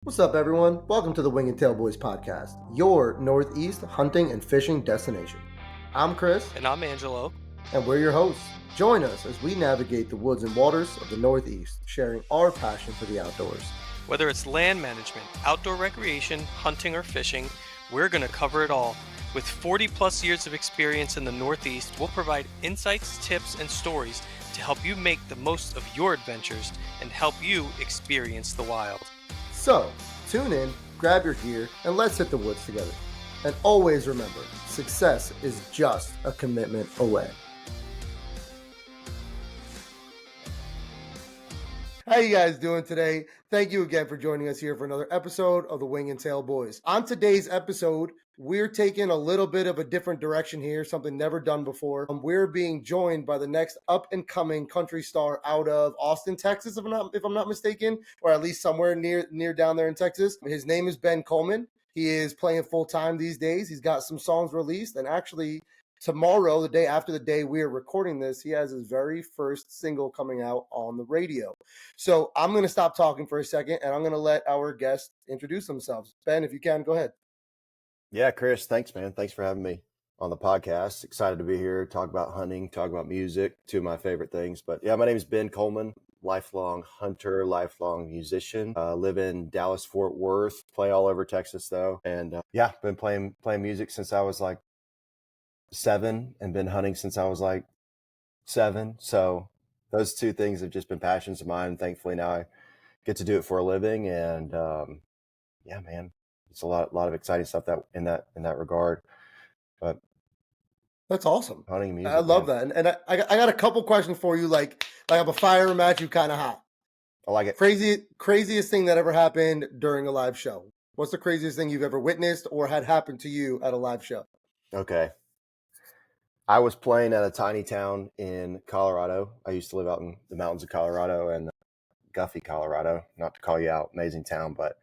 What's up, everyone? Welcome to the Wing and Tail Boys podcast, your Northeast hunting and fishing destination. I'm Chris. And I'm Angelo. And we're your hosts. Join us as we navigate the woods and waters of the Northeast, sharing our passion for the outdoors. Whether it's land management, outdoor recreation, hunting, or fishing, we're going to cover it all. With 40 plus years of experience in the Northeast, we'll provide insights, tips, and stories to help you make the most of your adventures and help you experience the wild. So, tune in, grab your gear, and let's hit the woods together. And always remember, success is just a commitment away. How you guys doing today? Thank you again for joining us here for another episode of the Wing and Tail Boys. On today's episode, we're taking a little bit of a different direction here, something never done before. We're being joined by the next up-and-coming country star out of Austin, Texas, if I'm not mistaken, or at least somewhere near down there in Texas. His name is Ben Coleman. He is playing full-time these days. He's got some songs released, and actually tomorrow, the day after the day we are recording this, he has his very first single coming out on the radio. So I'm going to stop talking for a second, and I'm going to let our guests introduce themselves. Ben, if you can, go ahead. Yeah, Chris, thanks, man. Thanks for having me on the podcast. Excited to be here, talk about hunting, talk about music, two of my favorite things. But yeah, my name is Ben Coleman, lifelong hunter, lifelong musician. Live in Dallas, Fort Worth, play all over Texas though. And yeah, been playing music since I was like 7 and been hunting since I was like 7. So those two things have just been passions of mine. Thankfully now I get to do it for a living. And yeah, man. It's a lot of exciting stuff in that regard. But that's awesome. Hunting music, I love that. And I got a couple questions for you, like I'm a fire match you kind of hot. I like it. Craziest thing that ever happened during a live show. What's the craziest thing you've ever witnessed or had happen to you at a live show? Okay. I was playing at a tiny town in Colorado. I used to live out in the mountains of Colorado and Guffey, Colorado. Not to call you out, amazing town, but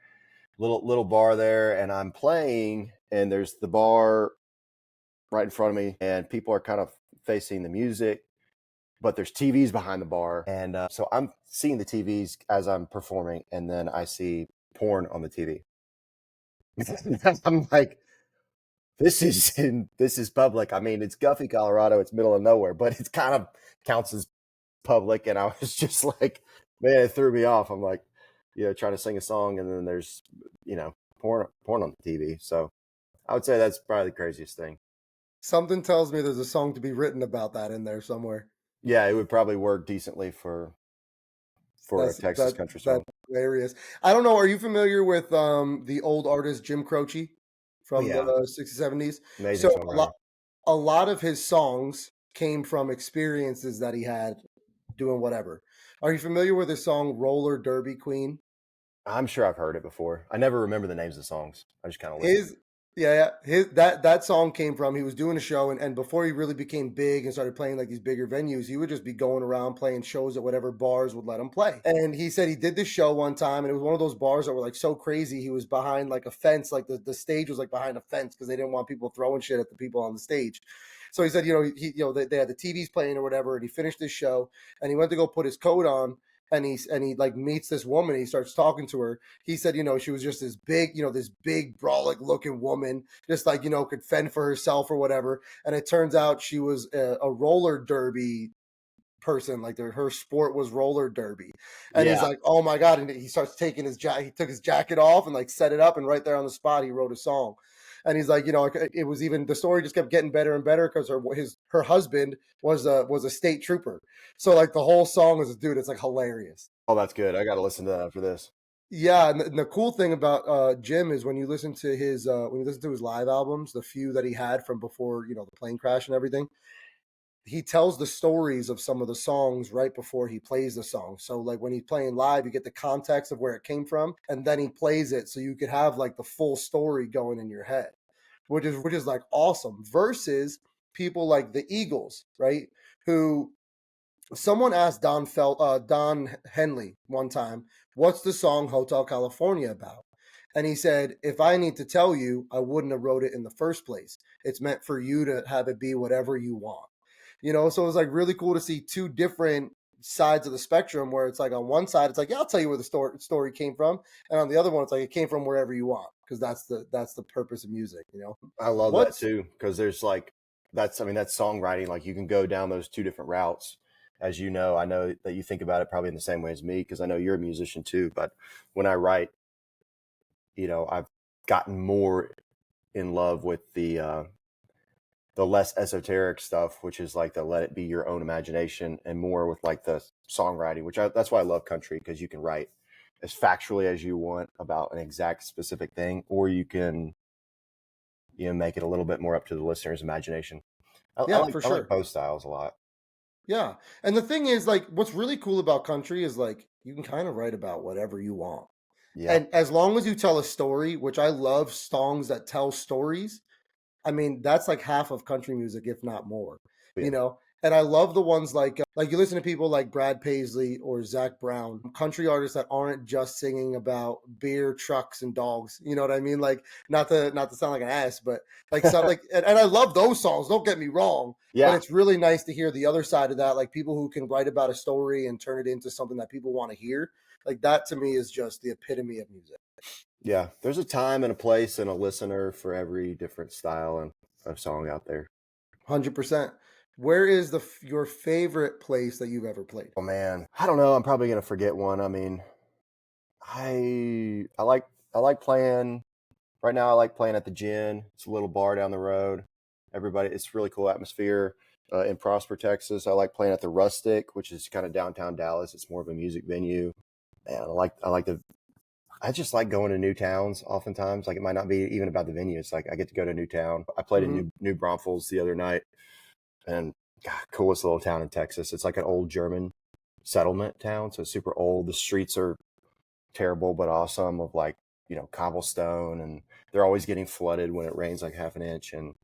little bar there, and I'm playing, and there's the bar right in front of me, and people are kind of facing the music, but there's TVs behind the bar, and so I'm seeing the TVs as I'm performing, and then I see porn on the TV. I'm like, this is public. I mean, it's Guffey, Colorado. It's middle of nowhere, but it kind of counts as public, and I was just like, man, it threw me off. I'm like, trying to sing a song, and then there's, porn on the TV. So I would say that's probably the craziest thing. Something tells me there's a song to be written about that in there somewhere. Yeah, it would probably work decently for a Texas country song. That's hilarious. I don't know. Are you familiar with the old artist Jim Croce from the 60s, 70s? Amazing. So a lot of his songs came from experiences that he had doing whatever. Are you familiar with the song Roller Derby Queen? I'm sure I've heard it before. I never remember the names of the songs. I just kind of listen. That song came from, he was doing a show, and before he really became big and started playing like these bigger venues, he would just be going around playing shows at whatever bars would let him play. And he said he did this show one time, and it was one of those bars that were like so crazy, he was behind like a fence, like the stage was like behind a fence because they didn't want people throwing shit at the people on the stage. So he said, they had the TVs playing or whatever, and he finished this show, and he went to go put his coat on, and he like meets this woman. He starts talking to her. He said, she was just this big, this big brolic looking woman, just like, could fend for herself or whatever. And it turns out she was a roller derby person. Like her sport was roller derby. And he's like, oh my God. And he starts taking he took his jacket off and like set it up. And right there on the spot, he wrote a song. And he's like, it was even, the story just kept getting better and better because her husband was a state trooper. So like the whole song is, dude, it's like hilarious. Oh, that's good. I got to listen to that after this. Yeah, and the cool thing about Jim is when you listen to his live albums, the few that he had from before, the plane crash and everything, he tells the stories of some of the songs right before he plays the song. So like when he's playing live, you get the context of where it came from, and then he plays it so you could have like the full story going in your head, which is like awesome. Versus people like the Eagles, right? Who someone asked Don Henley one time, what's the song Hotel California about? And he said, if I need to tell you, I wouldn't have wrote it in the first place. It's meant for you to have it be whatever you want. So it was like really cool to see two different sides of the spectrum where it's like on one side, it's like, yeah, I'll tell you where the story came from. And on the other one, it's like it came from wherever you want, because that's the purpose of music, you know? I love that What's too, because there's like that's I mean that's songwriting. Like you can go down those two different routes. As you know, I know that you think about it probably in the same way as me because I know you're a musician too. But when I write, I've gotten more in love with the less esoteric stuff, which is like the let it be your own imagination, and more with like the songwriting, that's why I love country, because you can write as factually as you want about an exact specific thing, or you can make it a little bit more up to the listener's imagination. Yeah, for I like sure. both styles a lot. Yeah. And the thing is, like, what's really cool about country is like you can kind of write about whatever you want. Yeah. And as long as you tell a story, which I love songs that tell stories, I mean, that's like half of country music, if not more, Yeah. you know? And I love the ones like you listen to people like Brad Paisley or Zach Brown, country artists that aren't just singing about beer, trucks, and dogs. You know what I mean? Like not to sound like an ass, but like so like and I love those songs, don't get me wrong. But Yeah. it's really nice to hear the other side of that, like people who can write about a story and turn it into something that people want to hear. Like that to me is just the epitome of music. Yeah. There's a time and a place and a listener for every different style and of song out there. 100%. Where is your favorite place that you've ever played? Oh man, I don't know. I'm probably gonna forget one. I mean, I like playing right now. I like playing at the Gin. It's a little bar down the road. It's really cool atmosphere. In Prosper, Texas, I like playing at the Rustic, which is kind of downtown Dallas. It's more of a music venue. And I just like going to new towns. Oftentimes, like it might not be even about the venue. It's like I get to go to a new town. I played in Mhm. New Braunfels the other night, and God, coolest little town in Texas. It's like an old German settlement town, so it's super old. The streets are terrible but awesome, of like cobblestone, and they're always getting flooded when it rains like half an inch, and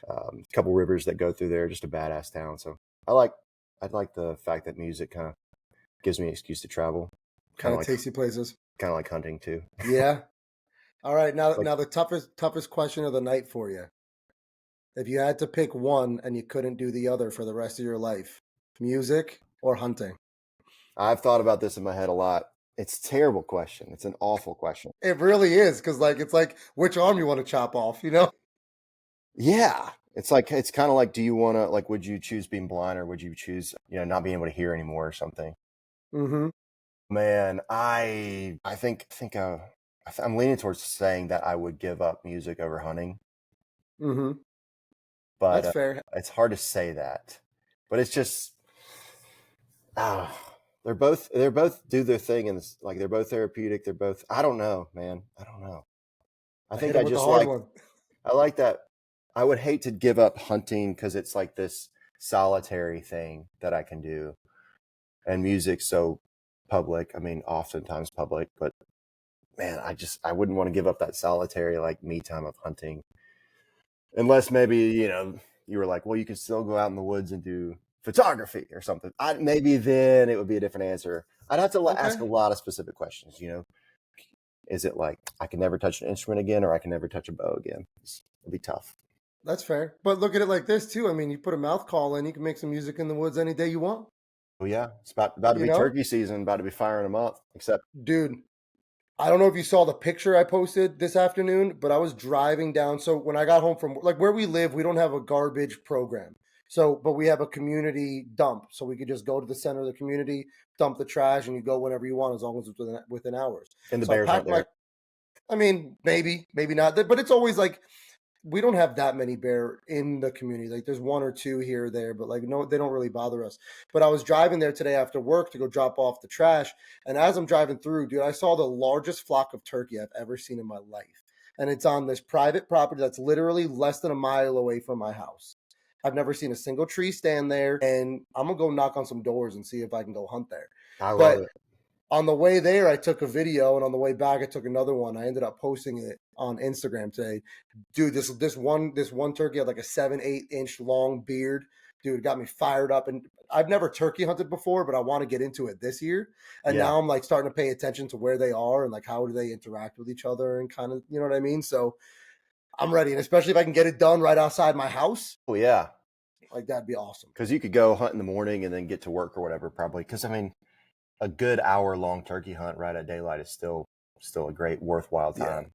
a couple rivers that go through there. Just a badass town. So I like I like the fact that music kind of gives me an excuse to travel, kind Kind of of like takes you places. hunting too. Yeah. All right. Now, Like now the toughest question of the night for you. If you had to pick one and you couldn't do the other for the rest of your life, music or hunting? I've thought about this in my head a lot. It's a terrible question. It's an awful question. It really is, because like it's like which arm you want to chop off, you know? Yeah. It's kind of like, do you want to, like, would you choose being blind, or would you choose, not being able to hear anymore or something? Mm-hmm. Man, I'm leaning towards saying that I would give up music over hunting, Mm-hmm. but That's fair. it's hard to say that. But it's just, ah, they're both do their thing, and it's like they're both therapeutic. They're both, I don't know, man. I don't know. I I think hit him I with the just hard like one. I like that. I would hate to give up hunting because it's like this solitary thing that I can do, and music's so public. I mean, oftentimes public, but man, I wouldn't want to give up that solitary like me time of hunting, unless maybe you were like, well, you can still go out in the woods and do photography or something. Maybe then it would be a different answer. I'd have to ask a Okay. lot of specific questions. Is it like I can never touch an instrument again, or I can never touch a bow again? It'd be tough. That's fair. But look at it like this too. I mean, you put a mouth call in, you can make some music in the woods any day you want. Well, yeah, it's about to You be know? turkey season, about to be firing them up. Except, Dude, I don't know if you saw the picture I posted this afternoon, but I was driving down. So when I got home from like where we live, we don't have a garbage program. So, but we have a community dump. So we could just go to the center of the community, dump the trash, and you go whenever you want as long as it's within hours. and the So I bears aren't packed my, there. I mean, maybe not. But it's always like we don't have that many bear in the community. Like there's one or two here or there, but like no, they don't really bother us. But I was driving there today after work to go drop off the trash, and as I'm driving through, dude, I saw the largest flock of turkey I've ever seen in my life, and it's on this private property that's literally less than a mile away from my house. I've never seen a single tree stand there, and I'm gonna go knock on some doors and see if I can go hunt there. I love But it. on the way there, I took a video, and on the way back, I took another one. I ended up posting it on Instagram today. Dude, this one turkey had like a 7-8 inch long beard. Dude, it got me fired up. And I've never turkey hunted before, but I want to get into it this year. And Yeah. now I'm like starting to pay attention to where they are and like how do they interact with each other and kind of, you know what I mean? So I'm ready, and especially if I can get it done right outside my house. Oh yeah. Like that'd be awesome. Because you could go hunt in the morning and then get to work or whatever, probably. Because I mean, a good hour-long turkey hunt right at daylight is still a great, worthwhile Yeah. time.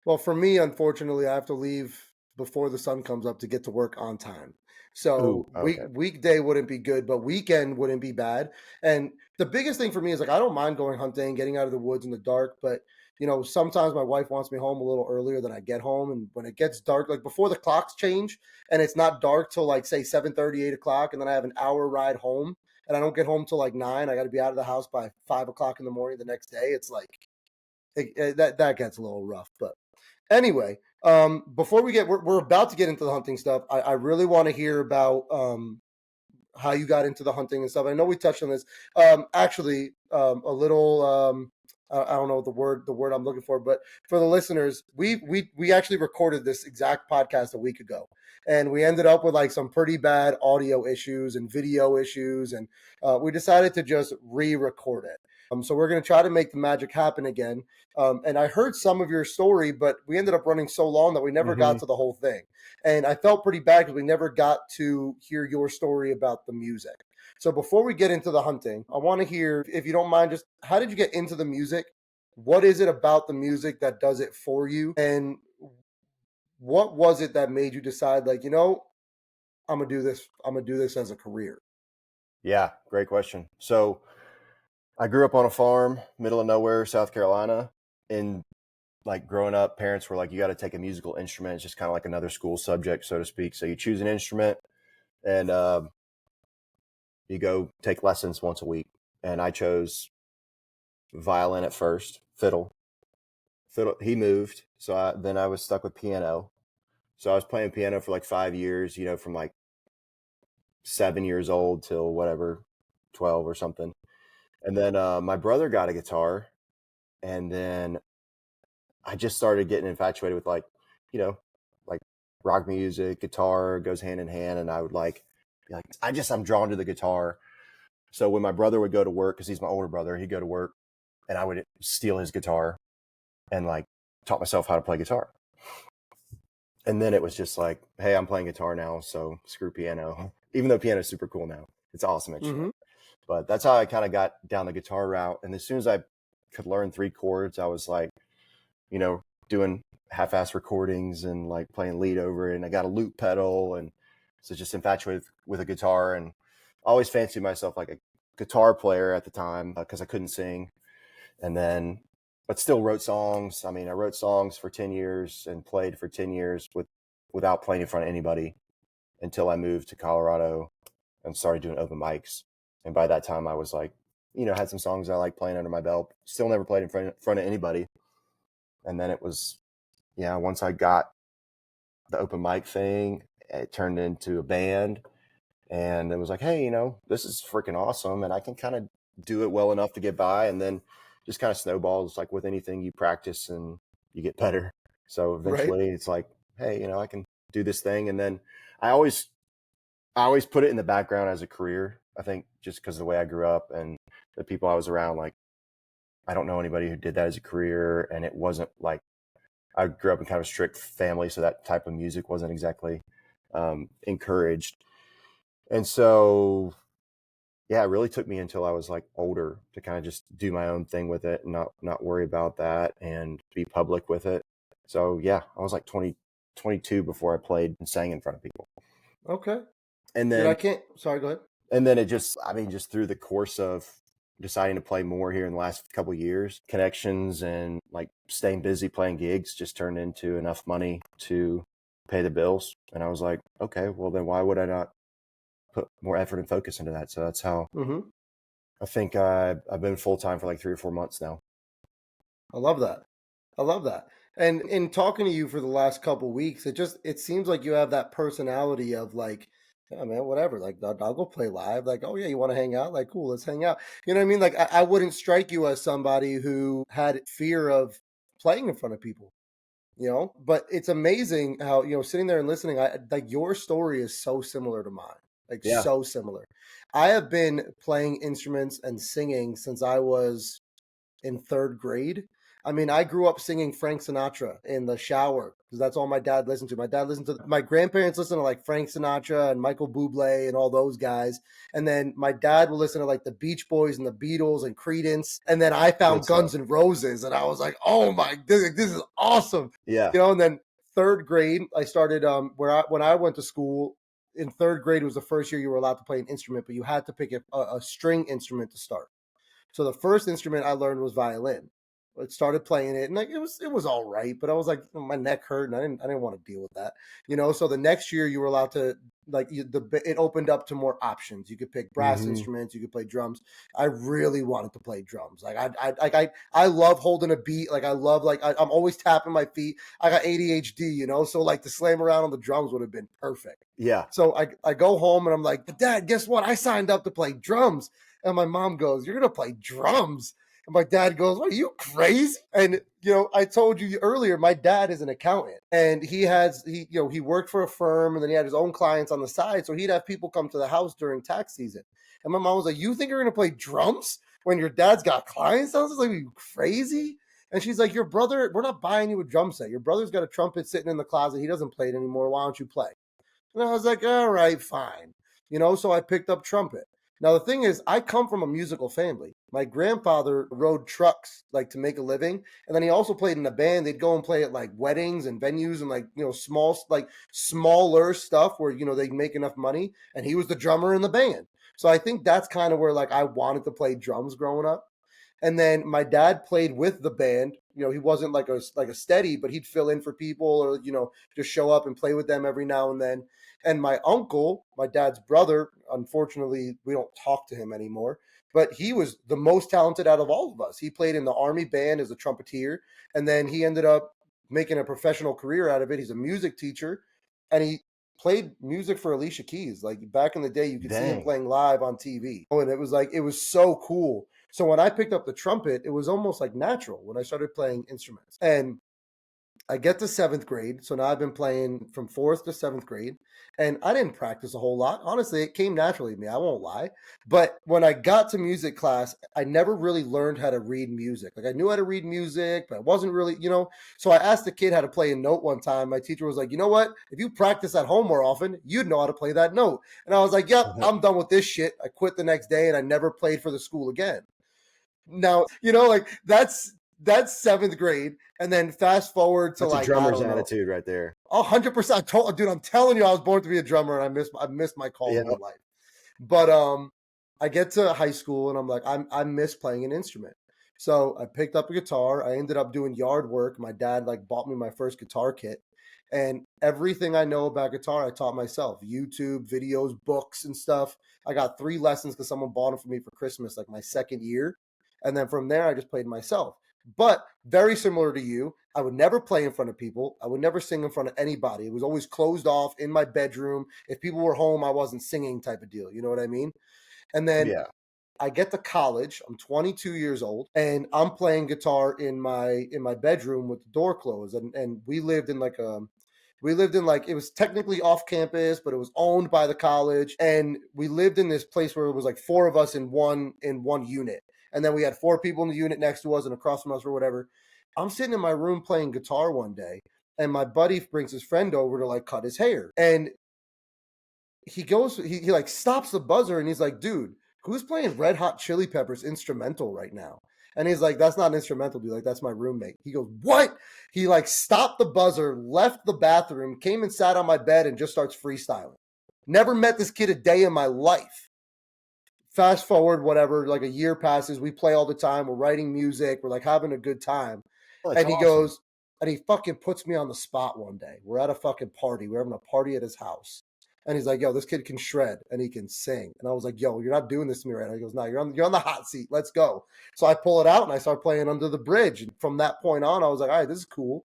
Well, for me, unfortunately, I have to leave before the sun comes up to get to work on time. So Ooh, okay. weekday wouldn't be good, but weekend wouldn't be bad. And the biggest thing for me is like I don't mind going hunting, getting out of the woods in the dark, but sometimes my wife wants me home a little earlier than I get home. And when it gets dark, like before the clocks change and it's not dark till like say 7:30, 8 o'clock, and then I have an hour ride home and I don't get home till like 9. I gotta be out of the house by 5 o'clock in the morning the next day. It's like that gets a little rough. But anyway, before we're about to get into the hunting stuff. I really want to hear about how you got into the hunting and stuff. I know we touched on this. Actually, a little. I don't know the word I'm looking for, but for the listeners, we actually recorded this exact podcast a week ago, and we ended up with like some pretty bad audio issues and video issues, and we decided to just re-record it. So we're going to try to make the magic happen again. And I heard some of your story, but we ended up running so long that we never got to the whole thing. And I felt pretty bad because we never got to hear your story about the music. So before we get into the hunting, I want to hear, if you don't mind, just how did you get into the music? What is it about the music that does it for you? And what was it that made you decide, like, I'm gonna do this. I'm gonna do this as a career. Yeah, great question. So I grew up on a farm, middle of nowhere, South Carolina. And like growing up, parents were like, you got to take a musical instrument. It's just kind of like another school subject, so to speak. So you choose an instrument and you go take lessons once a week. And I chose violin at first, fiddle. Fiddle. He moved, so then I was stuck with piano. So I was playing piano for like 5 years, from like 7 years old till whatever, 12 or something. And then my brother got a guitar, and then I just started getting infatuated with you know, like rock music, guitar goes hand in hand, and I would be like, I'm drawn to the guitar. So when my brother would go to work, because he's my older brother, he'd go to work, and I would steal his guitar and like taught myself how to play guitar. And then it was just like, hey, I'm playing guitar now, so screw piano. Even though piano is super cool now, it's an awesome instrument. But that's how I kind of got down the guitar route. And as soon as I could learn 3 chords, I was like, doing half-ass recordings and like playing lead over it. And I got a loop pedal, and so just infatuated with a guitar. And I always fancied myself like a guitar player at the time because I couldn't sing. And then, but still wrote songs. I mean, I wrote songs for 10 years and played for 10 years without playing in front of anybody until I moved to Colorado and started doing open mics. And by that time I was like, had some songs I like playing under my belt. Still never played in front of anybody. And then it was, once I got the open mic thing, it turned into a band. And it was like, hey, this is freaking awesome. And I can kind of do it well enough to get by. And then just kind of snowballs, like with anything, you practice and you get better. So eventually It's like, hey, I can do this thing. And then I always put it in the background as a career. I think just because of the way I grew up and the people I was around, like, I don't know anybody who did that as a career. And it wasn't like, I grew up in kind of a strict family, so that type of music wasn't exactly encouraged. And so, yeah, it really took me until I was like older to kind of just do my own thing with it and not worry about that and be public with it. So yeah, I was like 22 before I played and sang in front of people. Okay. And then sorry, go ahead. And then just through the course of deciding to play more here in the last couple of years, connections and like staying busy playing gigs just turned into enough money to pay the bills. And I was like, okay, well then why would I not put more effort and focus into that? So that's how I think I've been full-time for like 3 or 4 months now. I love that. I love that. And in talking to you for the last couple weeks, it seems like you have that personality of like, yeah, man, whatever. Like, I'll go play live. Like, oh yeah, you want to hang out? Like, cool, let's hang out. You know what I mean? Like, I wouldn't strike you as somebody who had fear of playing in front of people. But it's amazing how sitting there and listening. Like your story is so similar to mine. Like so similar. I have been playing instruments and singing since I was in 3rd grade. I mean, I grew up singing Frank Sinatra in the shower because that's all my dad listened to. My dad listened to my grandparents listened to like Frank Sinatra and Michael Bublé and all those guys. And then my dad would listen to like the Beach Boys and the Beatles and Creedence. And then I Good found stuff. Guns N' Roses and I was like, oh my, this is awesome. Yeah. And then third grade, I started when I went to school. In third grade was the first year you were allowed to play an instrument, but you had to pick a string instrument to start. So the first instrument I learned was violin. I started playing it, and like it was all right, but I was like my neck hurt, and I didn't want to deal with that, you know. So the next year you were allowed to it opened up to more options. You could pick brass Hmm. instruments, you could play drums. I really wanted to play drums. Like I love holding a beat. Like I love I'm always tapping my feet. I got ADHD, you know, so like to slam around on the drums would have been perfect. Yeah. So I go home and I'm like, Dad, guess what? I signed up to play drums. And my mom goes, "You're gonna play drums?" And my dad goes, "What, are you crazy?" And you know, I told you earlier, my dad is an accountant, and he worked for a firm, and then he had his own clients on the side, so he'd have people come to the house during tax season. And my mom was like, "You think you're gonna play drums when your dad's got clients?" I was like, "Are you crazy?" And she's like, "Your brother, we're not buying you a drum set. Your brother's got a trumpet sitting in the closet. He doesn't play it anymore. Why don't you play?" And I was like, all right, fine. You know, so I picked up trumpet. Now, the thing is, I come from a musical family. My grandfather rode trucks, like to make a living. And then he also played in a band. They'd go and play at like weddings and venues and like, you know, smaller stuff where, you know, they'd make enough money. And he was the drummer in the band. So I think that's kind of where like I wanted to play drums growing up. And then my dad played with the band. You know, he wasn't like a steady, but he'd fill in for people or you know just show up and play with them every now and then. And my uncle, my dad's brother, unfortunately, we don't talk to him anymore. But he was the most talented out of all of us. He played in the army band as a trumpeter, and then he ended up making a professional career out of it. He's a music teacher, and he played music for Alicia Keys. Like back in the day, you could see him Dang. playing live on TV. Oh, and it was so cool. So when I picked up the trumpet, it was almost like natural when I started playing instruments. And I get to seventh grade. So now I've been playing from fourth to seventh grade. And I didn't practice a whole lot. Honestly, it came naturally to me. I won't lie. But when I got to music class, I never really learned how to read music. Like I knew how to read music, but I wasn't really, you know. So I asked the kid how to play a note one time. My teacher was like, you know what? If you practice at home more often, you'd know how to play that note. And I was like, yep, I'm done with this shit. I quit the next day and I never played for the school again. Now, you know, like that's seventh grade. And then fast forward to That's a like, I drummer's don't know, attitude right there. 100%. Dude, I'm telling you, I was born to be a drummer and I missed my Yeah. calling in life. But I get to high school and I'm like, I miss playing an instrument. So I picked up a guitar. I ended up doing yard work. My dad like bought me my first guitar kit. And everything I know about guitar, I taught myself. YouTube, videos, books, and stuff. I got 3 lessons because someone bought them for me for Christmas, like my second year. And then from there, I just played myself. But very similar to you, I would never play in front of people. I would never sing in front of anybody. It was always closed off in my bedroom. If people were home, I wasn't singing type of deal. You know what I mean? And then Yeah. I get to college. I'm 22 years old, and I'm playing guitar in my bedroom with the door closed. And we lived in like it was technically off campus, but it was owned by the college. And we lived in this place where it was like 4 of us in one unit, and then we had 4 people in the unit next to us and across from us or whatever. I'm sitting in my room playing guitar one day, and my buddy brings his friend over to like cut his hair, and he like stops the buzzer and he's like, dude, who's playing Red Hot Chili Peppers instrumental right now? And he's like, that's not an instrumental, dude. Like, that's my roommate. He goes, what? He like stopped the buzzer, left the bathroom, came and sat on my bed and just starts freestyling. Never met this kid a day in my life. Fast forward, whatever, like a year passes. We play all the time. We're writing music. We're like having a good time. Oh, that's And he awesome. goes, and he fucking puts me on the spot one day. We're at a fucking party. We're having a party at his house. And he's like, yo, this kid can shred and he can sing. And I was like, yo, you're not doing this to me right now. He goes, no, you're on the hot seat. Let's go. So I pull it out and I start playing Under the Bridge. And from that point on, I was like, all right, this is cool.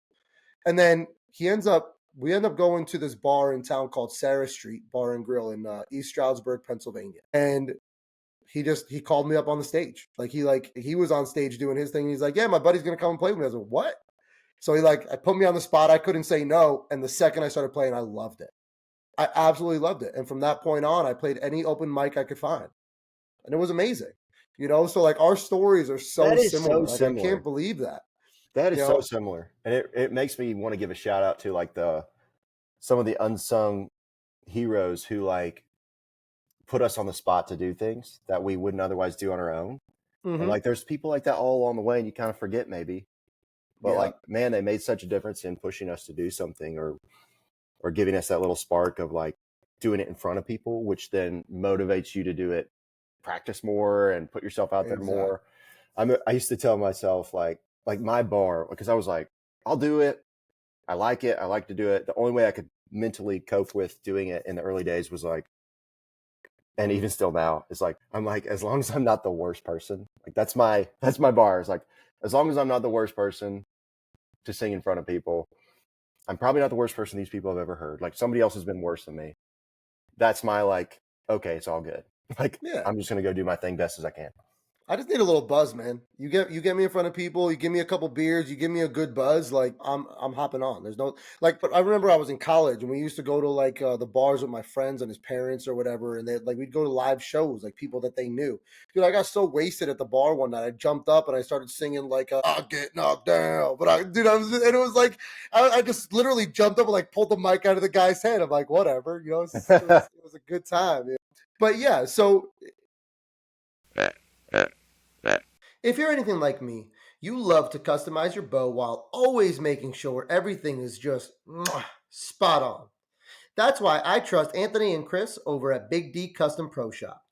And then we end up going to this bar in town called Sarah Street Bar and Grill in East Stroudsburg, Pennsylvania. And he called me up on the stage. He was on stage doing his thing. And he's like, yeah, my buddy's going to come and play with me. I was like, what? So I put me on the spot. I couldn't say no. And the second I started playing, I loved it. I absolutely loved it. And from that point on, I played any open mic I could find. And it was amazing. You know, so like our stories are so That is so similar. Like I similar. can't believe that. That You is so know? similar, and it makes me want to give a shout out to like the some of the unsung heroes who like put us on the spot to do things that we wouldn't otherwise do on our own. And Mm-hmm. like there's people like that all along the way, and you kind of forget maybe, but Yeah, like man, they made such a difference in pushing us to do something or giving us that little spark of like doing it in front of people, which then motivates you to do it, practice more, and put yourself out there exactly. more. I used to tell myself like my bar because I was like, I'll do it. I like it. I like to do it. The only way I could mentally cope with doing it in the early days was like, and even still now, it's like I'm like, as long as I'm not the worst person, like that's my bar. It's like as long as I'm not the worst person to sing in front of people, I'm probably not the worst person these people have ever heard. Like somebody else has been worse than me. That's my like, okay, it's all good. Like Yeah. I'm just gonna go do my thing best as I can. I just need a little buzz, man. You get me in front of people, you give me a couple beers, you give me a good buzz, like I'm hopping on. There's no like but I remember I was in college and we used to go to like the bars with my friends and his parents or whatever, and they like we'd go to live shows, like people that they knew. Dude, I got so wasted at the bar one night. I jumped up and I started singing like I get knocked down. But I was and it was like I just literally jumped up and like pulled the mic out of the guy's head. I'm like, whatever, it was a good time. But yeah, so if you're anything like me, you love to customize your bow while always making sure everything is just spot on. That's why I trust Anthony and Chris over at Big D Custom Pro Shop.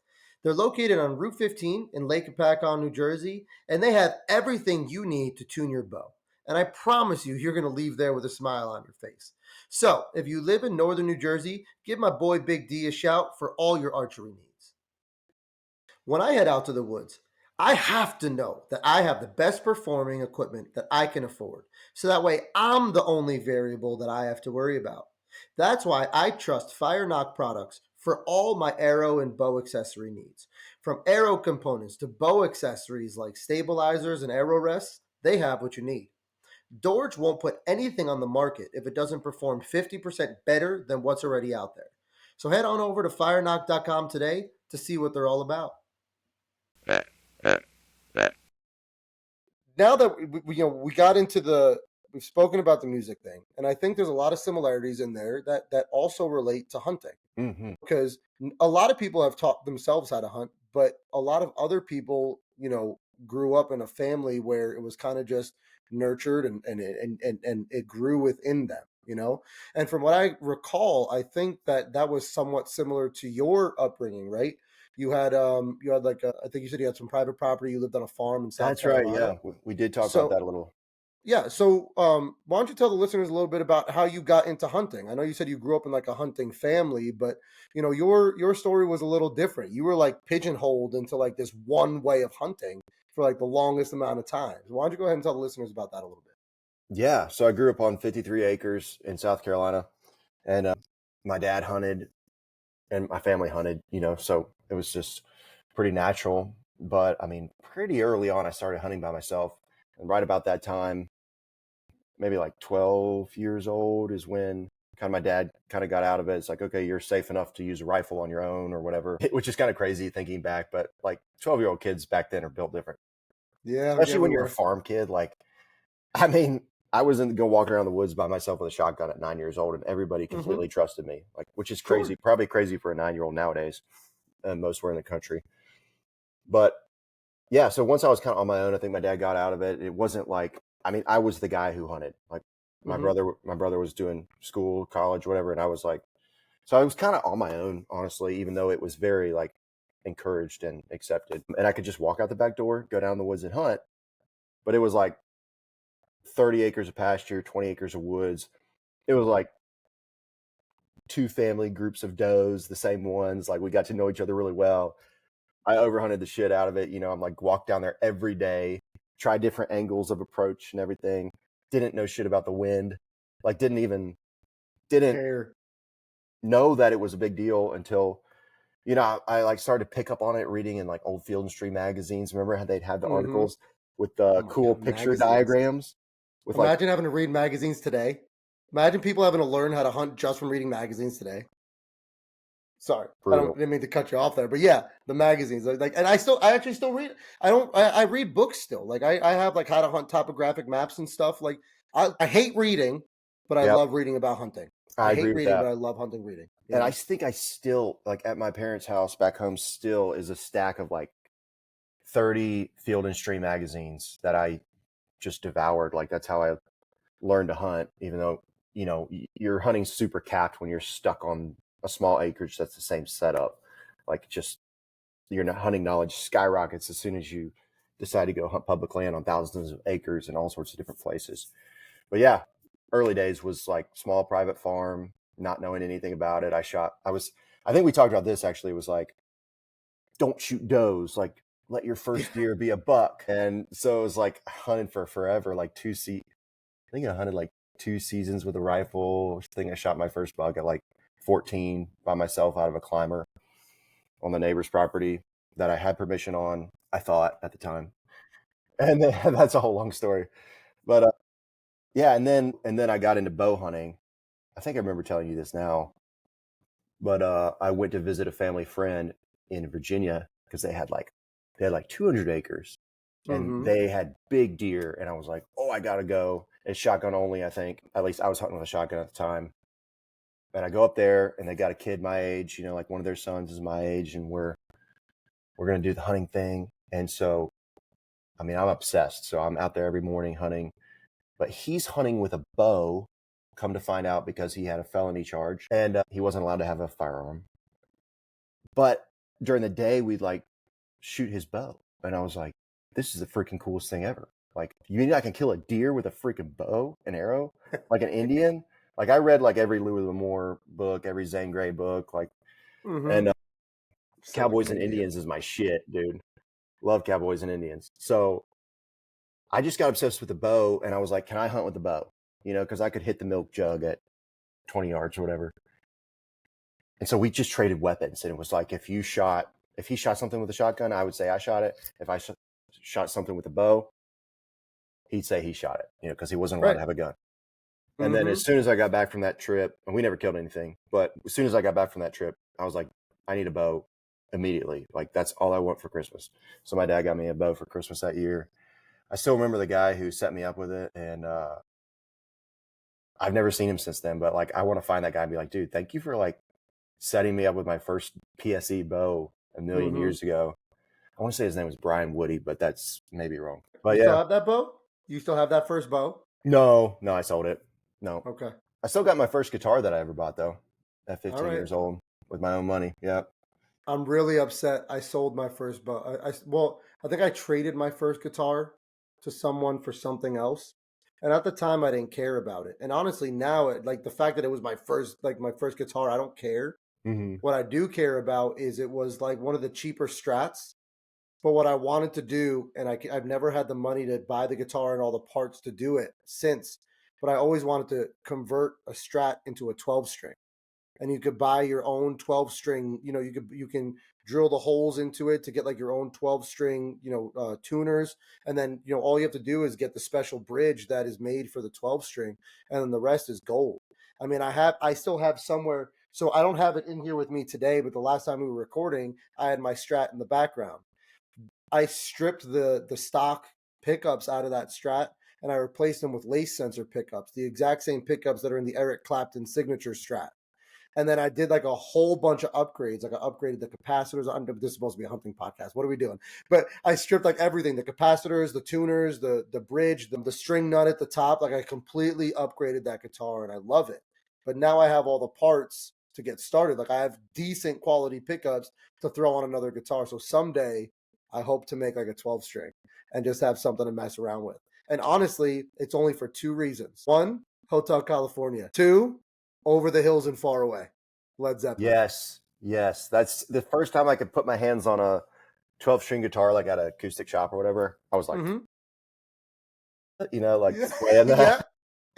They're located on Route 15 in Lake Hopatcong, New Jersey, and they have everything you need to tune your bow. And I promise you, you're going to leave there with a smile on your face. So, if you live in northern New Jersey, give my boy Big D a shout for all your archery needs. When I head out to the woods, I have to know that I have the best performing equipment that I can afford. So that way I'm the only variable that I have to worry about. That's why I trust Fire Knock products for all my arrow and bow accessory needs. From arrow components to bow accessories like stabilizers and arrow rests, they have what you need. Dorge won't put anything on the market if it doesn't perform 50% better than what's already out there. So head on over to fireknock.com today to see what they're all about. Now that we got into we've spoken about the music thing, and I think there's a lot of similarities in there that also relate to hunting Hmm. because a lot of people have taught themselves how to hunt, but a lot of other people, grew up in a family where it was kind of just nurtured and it grew within them. And from what I recall, I think that was somewhat similar to your upbringing, right? You had like I think you said you had some private property. You lived on a farm in South That's right. Carolina. Yeah, we did talk about So that a little. yeah, so why don't you tell the listeners a little bit about how you got into hunting? I know you said you grew up in like a hunting family, but your story was a little different. You were like pigeonholed into like this one way of hunting for like the longest amount of time. So why don't you go ahead and tell the listeners about that a little bit? Yeah, so I grew up on 53 acres in South Carolina, and my dad hunted, and my family hunted. So it was just pretty natural. But I mean, pretty early on, I started hunting by myself, and right about that time, maybe like 12 years old, is when kind of my dad kind of got out of it. It's like, okay, you're safe enough to use a rifle on your own or whatever, which is kind of crazy thinking back. But like 12-year-old kids back then are built different, Yeah, especially we when you're a were. farm kid. Like, I mean, I was in go walking around the woods by myself with a shotgun at 9 years old, and everybody Mm-hmm. completely trusted me, like, which is crazy, Sure. probably crazy for a 9-year-old nowadays, and most were in the country. But yeah, so once I was kind of on my own, I think my dad got out of it. It wasn't like, I mean, I was the guy who hunted. Like Mm-hmm. my brother was doing school, college, whatever, and I was like, so I was kind of on my own, honestly, even though it was very like encouraged and accepted, and I could just walk out the back door, go down the woods and hunt. But it was like 30 acres of pasture, 20 acres of woods. It was like two family groups of does, the same ones. Like we got to know each other really well. I overhunted the shit out of it. I'm like walk down there every day, try different angles of approach and everything. Didn't know shit about the wind. Like didn't Care. know that it was a big deal until I like started to pick up on it reading in like old Field and Stream magazines. Remember how they'd have the Mm-hmm. articles with Oh the my cool god, picture magazines. diagrams with like Imagine having to read magazines today. Imagine people having to learn how to hunt just from reading magazines today. Sorry, Brutal. didn't mean to cut you off there, but yeah, the magazines, like, and I actually still read. I read books still. Like, I have like how to hunt topographic maps and stuff. Like, I hate reading, but I Yep, love reading about hunting. I I agree hate with reading, that. but I love hunting reading. You And I know? think I still, like, at my parents' house back home, still is a stack of like 30 Field and Stream magazines that I just devoured. Like, that's how I learned to hunt, even though, you're hunting super capped when you're stuck on a small acreage that's the same setup. Like, just your hunting knowledge skyrockets as soon as you decide to go hunt public land on thousands of acres in all sorts of different places. But yeah, early days was like small private farm, not knowing anything about it. I think we talked about this actually. It was like, don't shoot does, like, let your first deer be a buck. And so it was like hunted for forever, like I think I hunted like 2 seasons with a rifle. I think I shot my first buck at like 14 by myself out of a climber on the neighbor's property that I had permission on, I thought at the time. And then that's a whole long story. But yeah, and then I got into bow hunting. I think I remember telling you this now, but I went to visit a family friend in Virginia because they had like 200 acres and Mm-hmm. they had big deer, and I was like, oh, I gotta go. It's shotgun only, I think. At least I was hunting with a shotgun at the time. And I go up there, and they got a kid my age, like one of their sons is my age, and we're gonna do the hunting thing. And so, I mean, I'm obsessed. So I'm out there every morning hunting, but he's hunting with a bow. Come to find out, because he had a felony charge and he wasn't allowed to have a firearm. But during the day, we'd like shoot his bow, and I was like, "This is the freaking coolest thing ever!" Like, you mean I can kill a deer with a freaking bow and arrow, like an Indian? Like, I read like every Louis L'Amour book, every Zane Grey book, like, Mm-hmm. and Still like Cowboys an and Indian. Indians is my shit, dude. Love Cowboys and Indians. So I just got obsessed with the bow, and I was like, "Can I hunt with the bow?" Because I could hit the milk jug at 20 yards or whatever. And so we just traded weapons, and it was like, if he shot something with a shotgun, I would say I shot it. If I shot something with a bow, he'd say he shot it, because he wasn't allowed Right. to have a gun. And then Mm-hmm. as soon as I got back from that trip, and we never killed anything, but as soon as I got back from that trip, I was like, I need a bow immediately. Like, that's all I want for Christmas. So my dad got me a bow for Christmas that year. I still remember the guy who set me up with it, and I've never seen him since then. But like, I want to find that guy and be like, dude, thank you for like setting me up with my first PSE bow a million Mm-hmm. years ago. I want to say his name was Brian Woody, but that's maybe wrong. But You still yeah, have that bow? You still have that first bow? no, I sold it. No, Okay. I still got my first guitar that I ever bought though, at All 15 right. years old with my own money. Yeah. I'm really upset. I sold my first bow. Well, I think I traded my first guitar to someone for something else, and at the time I didn't care about it. And honestly, now like the fact that it was my first guitar, I don't care. Mm-hmm. What I do care about is it was like one of the cheaper Strats. But what I wanted to do, and I've never had the money to buy the guitar and all the parts to do it since, but I always wanted to convert a Strat into a 12 string, and you could buy your own 12 string. You can drill the holes into it to get like your own 12 string tuners, and then all you have to do is get the special bridge that is made for the 12 string, and then the rest is gold. I mean, I still have somewhere, so I don't have it in here with me today, but the last time we were recording I had my Strat in the background. I stripped the stock pickups out of that Strat, and I replaced them with lace sensor pickups, the exact same pickups that are in the Eric Clapton signature Strat. And then I did like a whole bunch of upgrades. Like I upgraded the capacitors. This is supposed to be a hunting podcast. What are we doing? But I stripped like everything: the capacitors, the tuners, the bridge, the string nut at the top. Like I completely upgraded that guitar, and I love it. But now I have all the parts to get started. Like I have decent quality pickups to throw on another guitar. So someday I hope to make like a 12 string and just have something to mess around with. And honestly, it's only for two reasons. One, Hotel California. Two, Over the Hills and Far Away, Led Zeppelin. Yes. That's the first time I could put my hands on a 12-string guitar, like at an acoustic shop or whatever. I was like, Mm-hmm. like Yeah, playing that. yeah,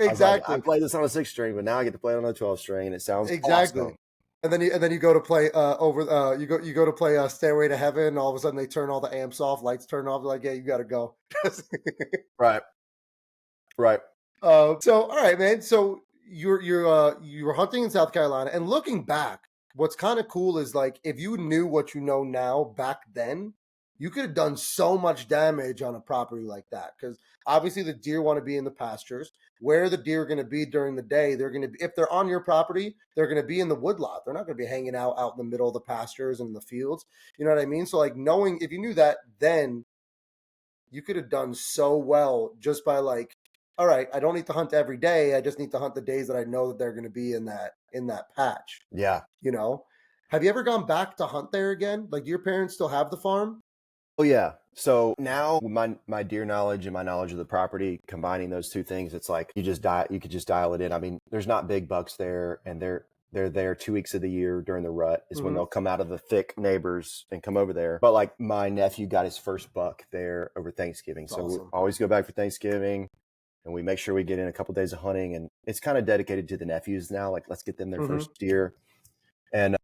I was like, I exactly, played this on a 6-string, but now I get to play it on a 12-string, and it sounds exactly. awesome. And then you go to play you go to play Stairway to Heaven, and all of a sudden they turn all the amps off, lights turn off. They're like, yeah, you got to go. Right. Right. So all right, man. So you were hunting in South Carolina, and looking back, what's kind of cool is like if you knew what you know now back then, you could have done so much damage on a property like that. Because obviously the deer want to be in the pastures. Where the deer are going to be during the day, they're going to be, if they're on your property, they're going to be in the woodlot. They're not going to be hanging out in the middle of the pastures and the fields. You know what I mean? So like knowing, if you knew that then, you could have done so well just by like, all right, I don't need to hunt every day. I just need to hunt the days that I know that they're going to be in that patch. Yeah. You know, have you ever gone back to hunt there again? Like, do your parents still have the farm? Oh yeah. So now my deer knowledge and my knowledge of the property, combining those two things, it's like you could just dial it in. I mean, there's not big bucks there, and they're there 2 weeks of the year during the rut is when they'll come out of the thick neighbors and come over there. But like my nephew got his first buck there over Thanksgiving. That's so awesome. we always go back for Thanksgiving and we make sure we get in a couple days of hunting, and it's kind of dedicated to the nephews now. Like, let's get them their first deer. And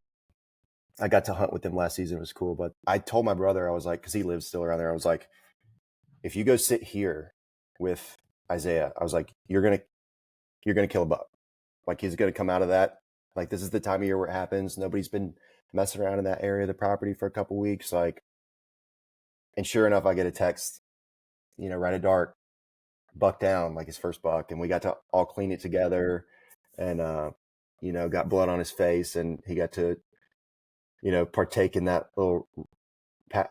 I got to hunt with them last season. It was cool. But I told my brother, I was like, because he lives still around there, I was like, if you go sit here with Isaiah, I was like, you're gonna kill a buck. Like, he's gonna come out of that. Like, this is the time of year where it happens. Nobody's been messing around in that area of the property for a couple weeks. Like, and sure enough, I get a text, right at dark, buck down, like his first buck, and we got to all clean it together, and got blood on his face, and he got to partake in that little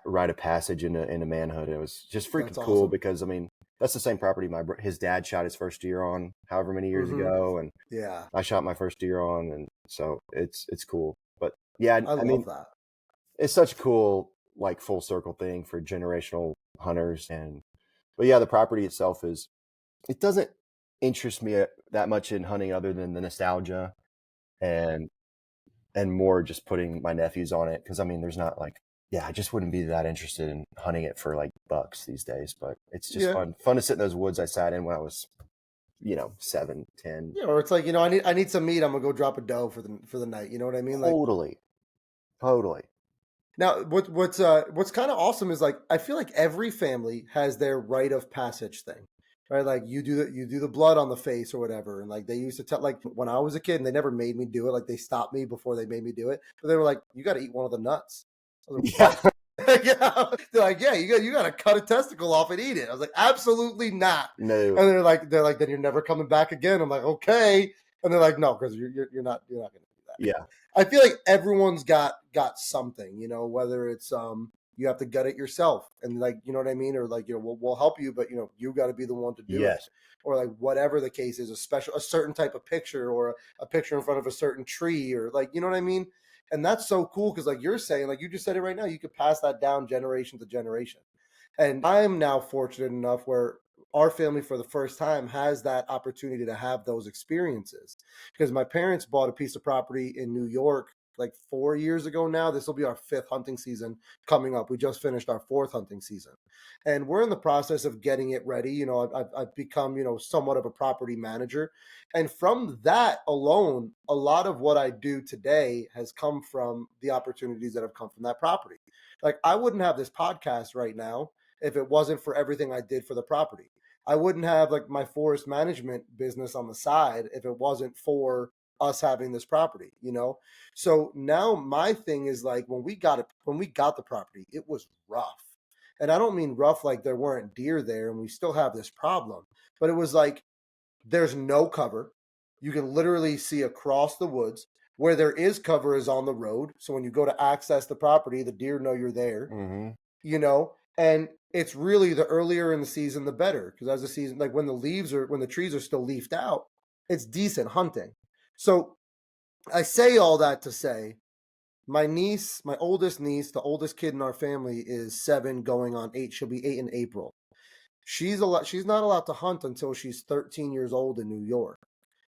rite of passage into manhood. It was just freaking That's cool awesome. because, I mean, that's the same property his dad shot his first deer on however many years ago, and Yeah, I shot my first deer on, and so it's cool. But yeah, I I mean, love that. it's such a cool, like, full circle thing for generational hunters. But yeah, the property itself it doesn't interest me that much in hunting other than the nostalgia and more just putting my nephews on it. Cause I mean, there's not like, yeah, I just wouldn't be that interested in hunting it for like bucks these days, but it's just Yeah. fun to sit in those woods I sat in when I was, 7, 10. Yeah, or it's like, I need some meat. I'm gonna go drop a doe for the night. You know what I mean? Like, Totally. now, what's kind of awesome is like I feel like every family has their rite of passage thing, right? Like you do the blood on the face or whatever, and like they used to tell, like when I was a kid, and they never made me do it. Like they stopped me before they made me do it, but they were like, "You got to eat one of the nuts." I was like, Yeah. "What?" Yeah. They're like, "Yeah, you got to cut a testicle off and eat it." I was like, "Absolutely not." No. And they're like, "Then you're never coming back again." I'm like, "Okay," and they're like, "No, because you're not gonna do that." Yeah. I feel like everyone's got something, whether it's you have to gut it yourself, and like you know what I mean, or like we'll help you, but you got to be the one to do it, Yes. or like whatever the case is, a certain type of picture, or a picture in front of a certain tree, or like you know what I mean, and that's so cool because like you're saying, like you just said it right now, you could pass that down generation to generation, and I am now fortunate enough where our family for the first time has that opportunity to have those experiences because my parents bought a piece of property in New York like 4 years ago now. This will be our fifth hunting season coming up. We just finished our fourth hunting season. And we're in the process of getting it ready. I've become, somewhat of a property manager. And from that alone, a lot of what I do today has come from the opportunities that have come from that property. Like I wouldn't have this podcast right now if it wasn't for everything I did for the property. I wouldn't have like my forest management business on the side if it wasn't for us having this property. So now my thing is like when we got the property, it was rough. And I don't mean rough like there weren't deer there and we still have this problem, but it was like there's no cover. You can literally see across the woods. Where there is cover is on the road. So when you go to access the property, the deer know you're there, Mm-hmm. and it's really the earlier in the season the better because as the season, like when the trees are still leafed out, it's decent hunting. So I say all that to say my oldest niece, the oldest kid in our family, is 7 going on 8. She'll be 8 in April. She's not allowed to hunt until she's 13 years old in New York.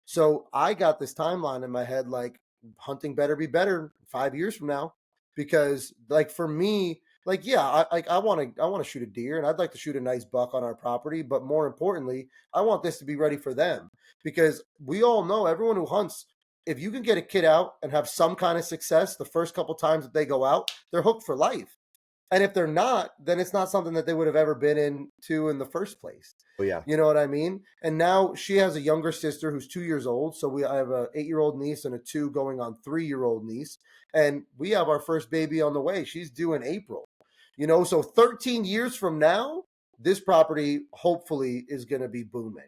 So I got this timeline in my head, like hunting better be better 5 years from now, because like for me, like yeah, I want to shoot a deer and I'd like to shoot a nice buck on our property, but more importantly, I want this to be ready for them because we all know everyone who hunts. If you can get a kid out and have some kind of success the first couple times that they go out, they're hooked for life. And if they're not, then it's not something that they would have ever been into in the first place. Oh yeah. You know what I mean? And now she has a younger sister who's 2 years old. So I have a 8-year-old niece and a 2 going on 3-year-old niece. And we have our first baby on the way. She's due in April. So 13 years from now, this property hopefully is going to be booming.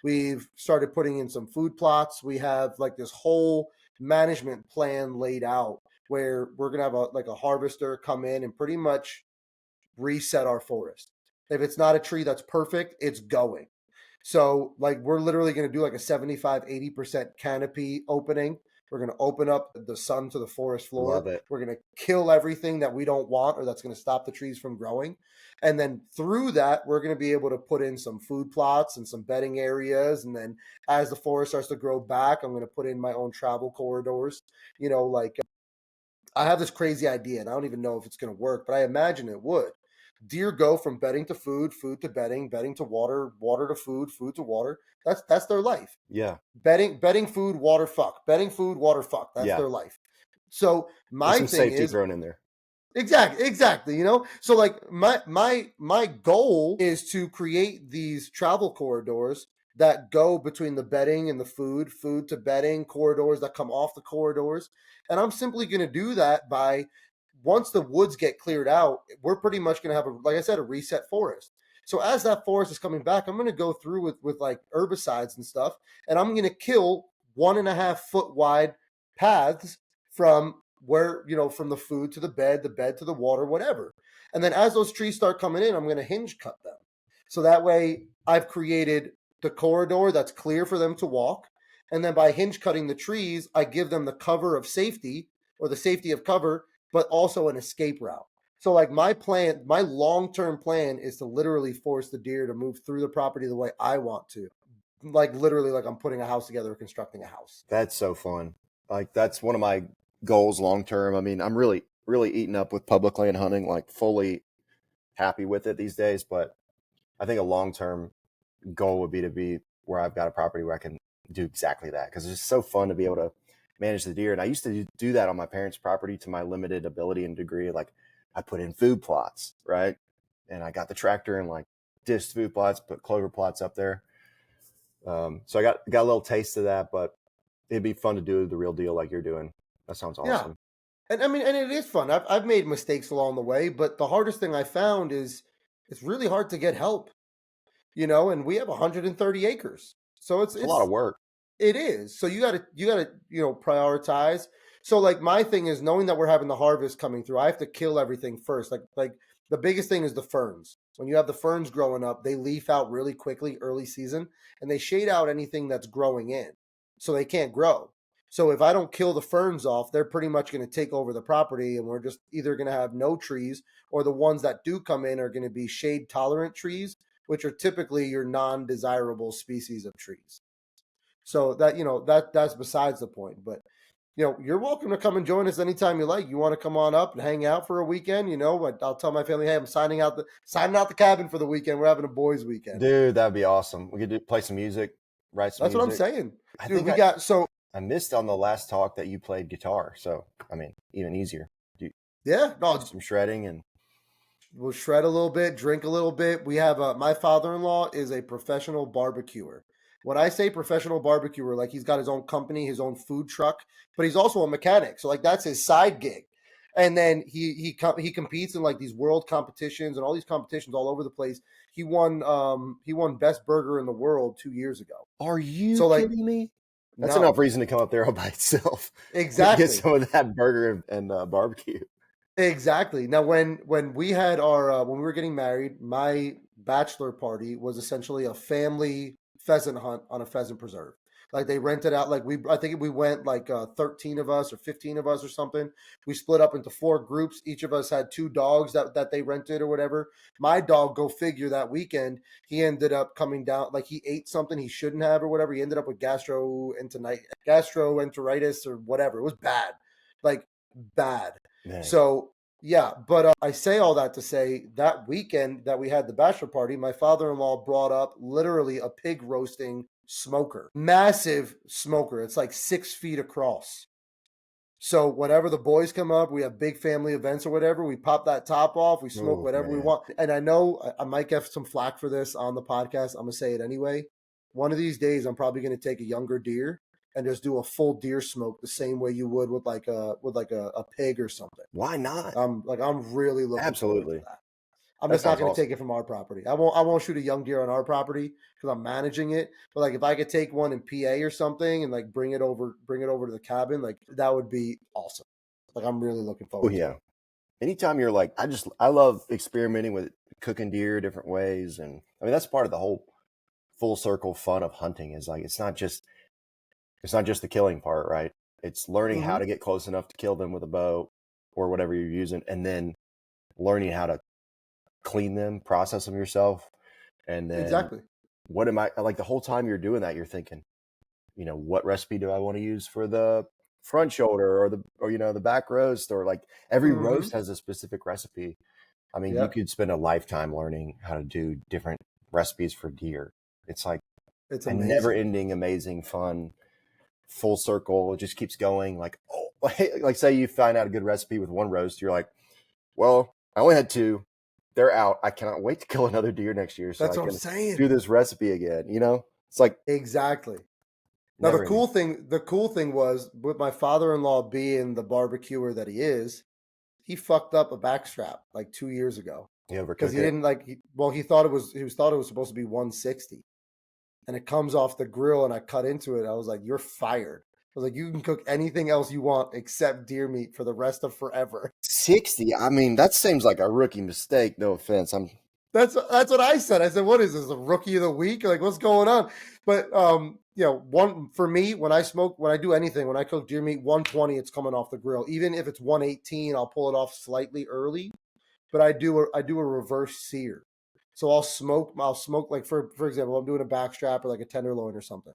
We've started putting in some food plots. We have like this whole management plan laid out where we're going to have a harvester come in and pretty much reset our forest. If it's not a tree that's perfect, it's going. So like we're literally going to do like a 75-80% canopy opening. We're going to open up the sun to the forest floor. Love it. We're going to kill everything that we don't want or that's going to stop the trees from growing. And then through that, we're going to be able to put in some food plots and some bedding areas. And then as the forest starts to grow back, I'm going to put in my own travel corridors. Like I have this crazy idea and I don't even know if it's going to work, but I imagine it would. Deer go from bedding to food, food to bedding, bedding to water, water to food, food to water. That's their life. Yeah. Bedding, food, water, fuck. Bedding, food, water, fuck. That's Yeah. their life. So There's my some thing safety is thrown in there. exactly. So like my goal is to create these travel corridors that go between the bedding and the food to bedding, corridors that come off the corridors. And I'm simply going to do that by once the woods get cleared out, we're pretty much going to have like I said, a reset forest. So as that forest is coming back, I'm going to go through with like herbicides and stuff, and I'm going to kill 1.5 foot wide paths from from the food to the bed to the water, whatever. And then as those trees start coming in, I'm going to hinge cut them. So that way I've created the corridor that's clear for them to walk. And then by hinge cutting the trees, I give them the cover of safety or the safety of cover, but also an escape route. So like my long-term plan is to literally force the deer to move through the property the way I want to. Like literally like I'm putting a house together or constructing a house. That's so fun. Like that's one of my goals long term. I mean, I'm really, really eating up with public land hunting, like fully happy with it these days. But I think a long term goal would be to be where I've got a property where I can do exactly that, because it's just so fun to be able to manage the deer. And I used to do that on my parents' property to my limited ability and degree. Like I put in food plots, right? And I got the tractor and like dished food plots, put clover plots up there. So I got a little taste of that, but it'd be fun to do the real deal like you're doing. That sounds awesome. Yeah. And I mean, and it is fun. I've made mistakes along the way, but the hardest thing I found is it's really hard to get help, and we have 130 acres. So It's a lot of work. it is. So you gotta, prioritize. So like my thing is knowing that we're having the harvest coming through, I have to kill everything first. Like the biggest thing is the ferns. When you have the ferns growing up, they leaf out really quickly early season and they shade out anything that's growing in. So they can't grow. So if I don't kill the ferns off, they're pretty much going to take over the property and we're just either going to have no trees or the ones that do come in are going to be shade tolerant trees, which are typically your non-desirable species of trees. So that's besides the point. But you're welcome to come and join us anytime you like. You want to come on up and hang out for a weekend, I'll tell my family, hey, I'm signing out the cabin for the weekend. We're having a boys weekend. Dude, that'd be awesome. We could play some music, write some That's music. what I'm saying. Dude, I missed on the last talk that you played guitar. So, I mean, even easier. Yeah. No, some shredding and we'll shred a little bit, drink a little bit. We have my father-in-law is a professional barbecuer. When I say professional barbecuer, like he's got his own company, his own food truck, but he's also a mechanic. So like that's his side gig. And then he competes in like these world competitions and all these competitions all over the place. He won best burger in the world 2 years ago. Are you kidding me? That's enough reason to come up there all by itself. Exactly. Get some of that burger and barbecue. Exactly. Now, when we had our when we were getting married, my bachelor party was essentially a family pheasant hunt on a pheasant preserve. Like they rented out, like I think we went like 13 of us or 15 of us or something. We split up into 4 groups. Each of us had 2 dogs that they rented or whatever. My dog, go figure, that weekend, he ended up coming down, like he ate something he shouldn't have or whatever. He ended up with gastroenteritis or whatever. It was bad, like bad. Man. So yeah, but I say all that to say that weekend that we had the bachelor party, my father-in-law brought up literally a pig roasting smoker, massive smoker. It's like 6 feet across. So whenever the boys come up, we have big family events or whatever, we pop that top off, we smoke Oh, whatever we man. want. And I know I might get some flack for this on the podcast. I'm gonna say it anyway. One of these days, I'm probably gonna take a younger deer and just do a full deer smoke the same way you would with a pig or something. Why not? I'm really looking forward to Absolutely. that. I'm That just not sounds going to awesome. take it from our property. I won't shoot a young deer on our property because I'm managing it. But like if I could take one in PA or something and like bring it over to the cabin, like that would be awesome. Like I'm really looking Oh, forward to yeah. it. Anytime you're like, I love experimenting with cooking deer different ways. And I mean, that's part of the whole full circle fun of hunting is like, it's not just the killing part, right? It's learning how Mm-hmm. to get close enough to kill them with a bow or whatever you're using. And then learning how to clean them, process them yourself. And then Exactly. what am I like the whole time you're doing that, you're thinking, what recipe do I want to use for the front shoulder or the back roast, or like every Mm-hmm. roast has a specific recipe. I mean, you Yep. could spend a lifetime learning how to do different recipes for deer. It's like It's a never amazing. ending, amazing, fun, full circle. It just keeps going. Like, oh, like say you find out a good recipe with one roast, you're like, well, I only had two. They're out. I cannot wait to kill another deer next year so That's I what I'm can saying. do this recipe again. It's like Exactly. Now never ending. the cool thing was with my father-in-law being the barbecuer that he is, he fucked up a backstrap like 2 years ago You because overcook he it. didn't like. He thought it was supposed to be 160, and it comes off the grill, and I cut into it. I was like, "You're fired." I was like, "You can cook anything else you want except deer meat for the rest of forever." 60. I mean, that seems like a rookie mistake. No offense. That's what I said. I said, "What is this? A rookie of the week? Like, what's going on?" But one for me when I do anything, when I cook deer meat, 120, it's coming off the grill. Even if it's 118, I'll pull it off slightly early. But I do a reverse sear. So I'll smoke like for example, I'm doing a backstrap or like a tenderloin or something.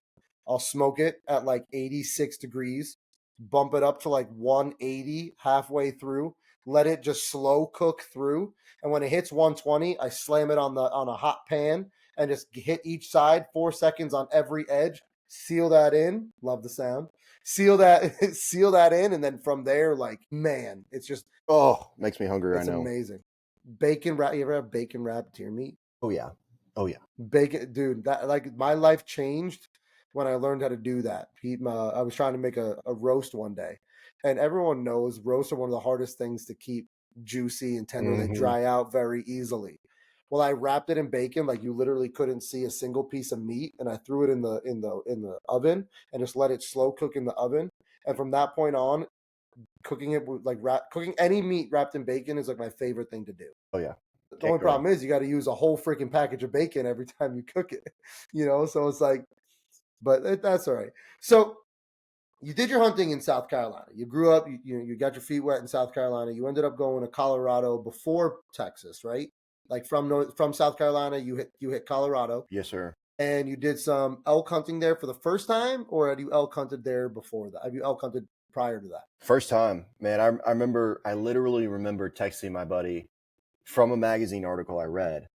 I'll smoke it at like 86 degrees, bump it up to like 180 halfway through, let it just slow cook through, and when it hits 120, I slam it on a hot pan and just hit each side 4 seconds on every edge, seal that in, love the sound. Seal that seal that in, and then from there, like, man, Oh, makes me hungry. I it's know. amazing. Bacon wrap. You ever have bacon wrapped deer meat? Oh, yeah. Oh, yeah. Bacon, dude. That like my life changed when I learned how to do that. I was trying to make a roast one day, and everyone knows roasts are one of the hardest things to keep juicy and tender. They Hmm. dry out very easily. Well, I wrapped it in bacon, like you literally couldn't see a single piece of meat, and I threw it in the oven and just let it slow cook in the oven. And from that point on, cooking it with cooking any meat wrapped in bacon is like my favorite thing to do. Oh, yeah. The Can't only go wrong. problem is you got to use a whole freaking package of bacon every time you cook it, So it's like, but that's all right. So you did your hunting in South Carolina. You grew up, you got your feet wet in South Carolina. You ended up going to Colorado before Texas, right? Like from South Carolina, you hit Colorado, Yes, sir. and you did some elk hunting there for the first time, or had you elk hunted there before that? Have you elk hunted prior to that? First time, man. I literally remember texting my buddy from a magazine article I read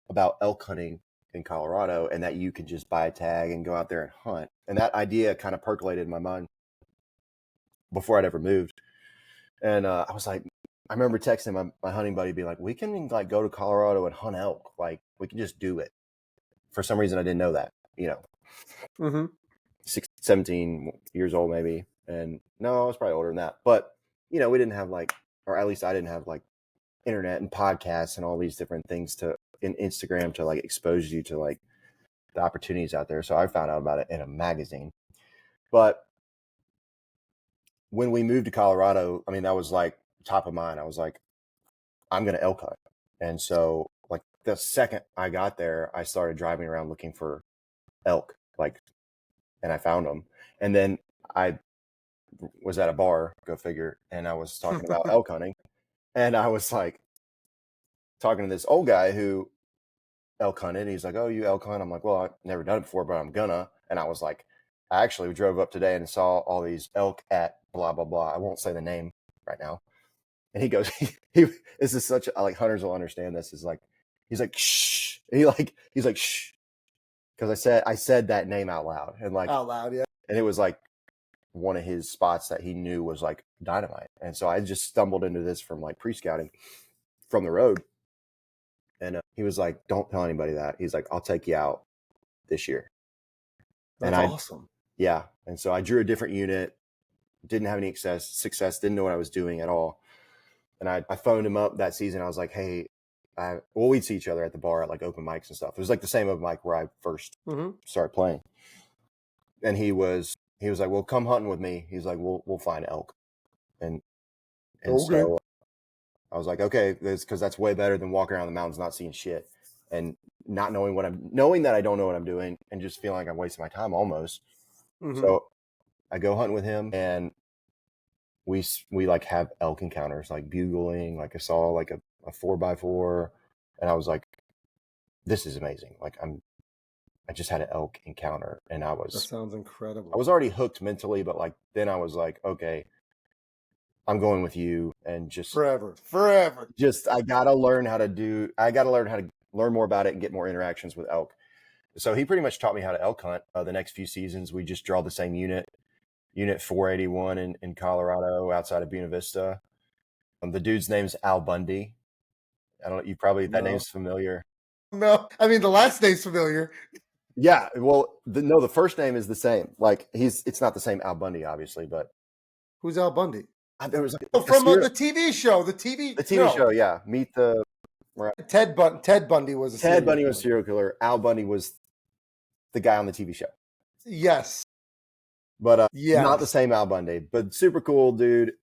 about elk hunting in Colorado and that you could just buy a tag and go out there and hunt. And that idea kind of percolated in my mind before I'd ever moved. And I was like, I remember texting my hunting buddy, being like, we can like go to Colorado and hunt elk. Like we can just do it. For some reason, I didn't know that, Mm-hmm. 17 years old maybe. And no, I was probably older than that. But, we didn't have like, or at least I didn't have like internet and podcasts and all these different things in Instagram to like expose you to like the opportunities out there. So I found out about it in a magazine. But when we moved to Colorado, I mean, that was like top of mind. I was like, I'm going to elk hunt. And so like the second I got there, I started driving around looking for elk, and I found them. And then I was at a bar, go figure, and I was talking about elk hunting. And I was like talking to this old guy who elk hunted. He's like, "Oh, you elk hunt?" I'm like, "Well, I've never done it before, but I'm gonna." And I was like, I actually drove up today and saw all these elk at blah blah blah. I won't say the name right now. And he goes, this is such a, like hunters will understand this. Is like he's like shh. And he's like shh because I said that name out loud and like Out loud, yeah. and it was like one of his spots that he knew was like dynamite. And so I just stumbled into this from like pre-scouting from the road. And he was like, don't tell anybody that. He's like, I'll take you out this year. That's awesome. Yeah. And so I drew a different unit, didn't have any success, didn't know what I was doing at all. And I phoned him up that season. I was like, hey, we'd see each other at the bar at like open mics and stuff. It was like the same open mic where I first started playing. And he was like, well, come hunting with me. He's like, we'll find elk. And so I was like, okay, because that's way better than walking around the mountains not seeing shit and not knowing knowing that I don't know what I'm doing and just feeling like I'm wasting my time almost. So I go hunting with him, and we like have elk encounters, like bugling. Like I saw like a 4x4, and I was like, this is amazing. Like I just had an elk encounter, and that sounds incredible. I was already hooked mentally, but like then I was like, okay, I'm going with you, and just forever. Just I gotta learn how to learn more about it and get more interactions with elk. So he pretty much taught me how to elk hunt. The next few seasons, we just draw the same unit 481 in Colorado outside of Buena Vista. The dude's name's Al Bundy. I don't know, that name's familiar. No, I mean the last name's familiar. Yeah, well, the first name is the same. Like it's not the same Al Bundy, obviously, but who's Al Bundy? There was from the TV show. The TV show, yeah. Meet the Ted Bundy was a serial killer. Al Bundy was the guy on the TV show. Yes. But not the same Al Bundy, but super cool dude.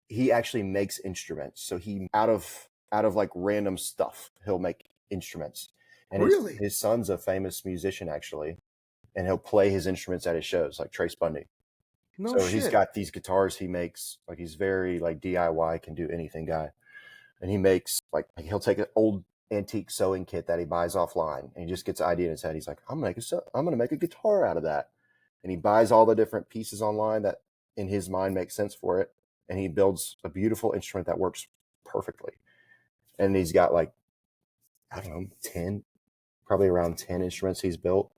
He actually makes instruments. So he out of like random stuff, he'll make instruments. And really? His son's a famous musician actually, and he'll play his instruments at his shows, like Trace Bundy. No shit. He's got these guitars he makes, like he's very like DIY, can do anything guy. And he makes like he'll take an old antique sewing kit that he buys offline, and he just gets an idea in his head. He's like, I'm gonna make a guitar out of that. And he buys all the different pieces online that in his mind make sense for it. And he builds a beautiful instrument that works perfectly. And he's got like, I don't know, probably around 10 instruments he's built.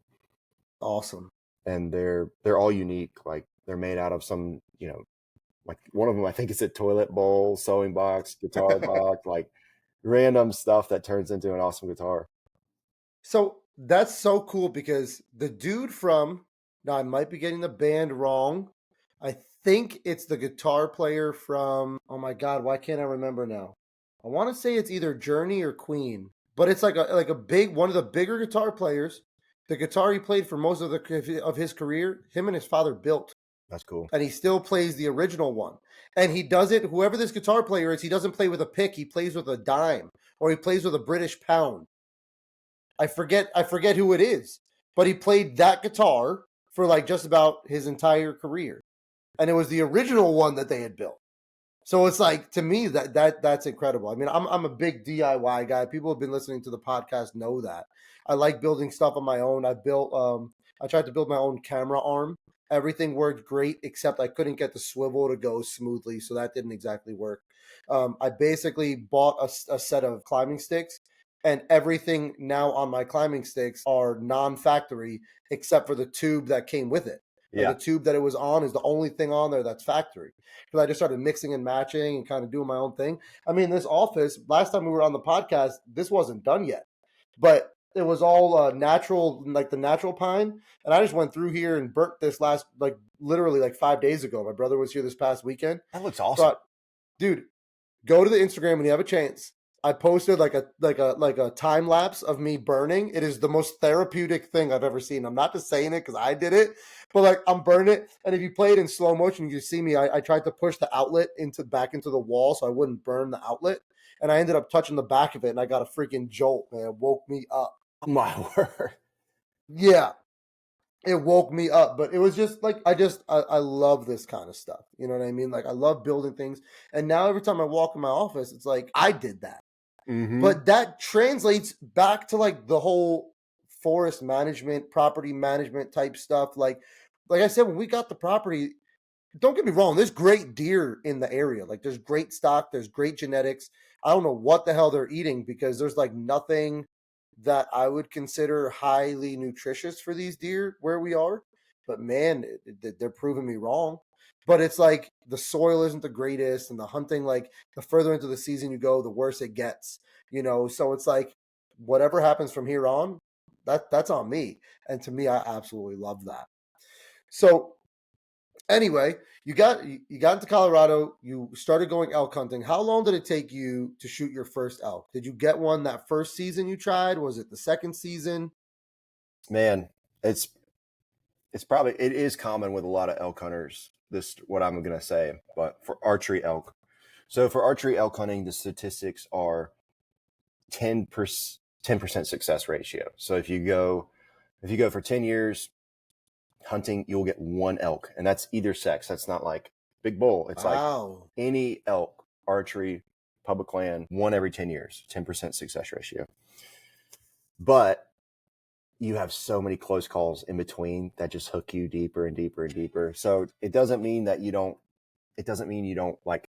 Awesome. And they're all unique. Like they're made out of some, like one of them, I think it's a toilet bowl, sewing box, guitar box, like random stuff that turns into an awesome guitar. So that's so cool because the dude now I might be getting the band wrong. I think it's the guitar player from, oh my God, why can't I remember now? I want to say it's either Journey or Queen, but it's like a big, one of the bigger guitar players. The guitar he played for most of his career, him and his father built. That's cool. And he still plays the original one. And he does it, whoever this guitar player is, he doesn't play with a pick, he plays with a dime, or he plays with a British pound. I forget who it is, but he played that guitar for like just about his entire career. And it was the original one that they had built. So it's like, to me, that's incredible. I mean, I'm a big DIY guy. People have been listening to the podcast know that. I like building stuff on my own. I tried to build my own camera arm. Everything worked great, except I couldn't get the swivel to go smoothly, so that didn't exactly work. I basically bought a set of climbing sticks, and everything now on my climbing sticks are non-factory, except for the tube that came with it. Yeah. The tube that it was on is the only thing on there that's factory. Because I just started mixing and matching and kind of doing my own thing. I mean, this office, last time we were on the podcast, this wasn't done yet. But it was all natural, like the natural pine. And I just went through here and burnt this literally 5 days ago. My brother was here this past weekend. That looks awesome. Dude, go to the Instagram when you have a chance. I posted like a time lapse of me burning. It is the most therapeutic thing I've ever seen. I'm not just saying it because I did it, but like I'm burning it. And if you play it in slow motion, you see me. I tried to push the outlet back into the wall so I wouldn't burn the outlet. And I ended up touching the back of it, and I got a freaking jolt, man. It woke me up. My word. Yeah. It woke me up, but it was just like, I love this kind of stuff. You know what I mean? Like I love building things. And now every time I walk in my office, it's like, I did that. Mm-hmm. But that translates back to like the whole forest management, property management type stuff. Like I said, when we got the property, don't get me wrong, there's great deer in the area. Like there's great stock, there's great genetics. I don't know what the hell they're eating because there's like nothing that I would consider highly nutritious for these deer where we are. but man, they're proving me wrong. But it's like the soil isn't the greatest, and the hunting, like the further into the season you go, the worse it gets. So it's like whatever happens from here on, that's on me. And to me, I absolutely love that. So anyway, you got into Colorado, you started going elk hunting. How long did it take you to shoot your first elk? Did you get one that first season you tried? Was it the second season? Man, it's probably, it is common with a lot of elk hunters, this what I'm going to say, but for archery elk. So for archery elk hunting, the statistics are 10% success ratio. So if you go for 10 years hunting, you'll get one elk, and that's either sex. That's not like big bull. It's like Wow. any elk, archery, public land, one every 10 years, 10% success ratio. But you have so many close calls in between that just hook you deeper and deeper and deeper. So it doesn't mean you don't like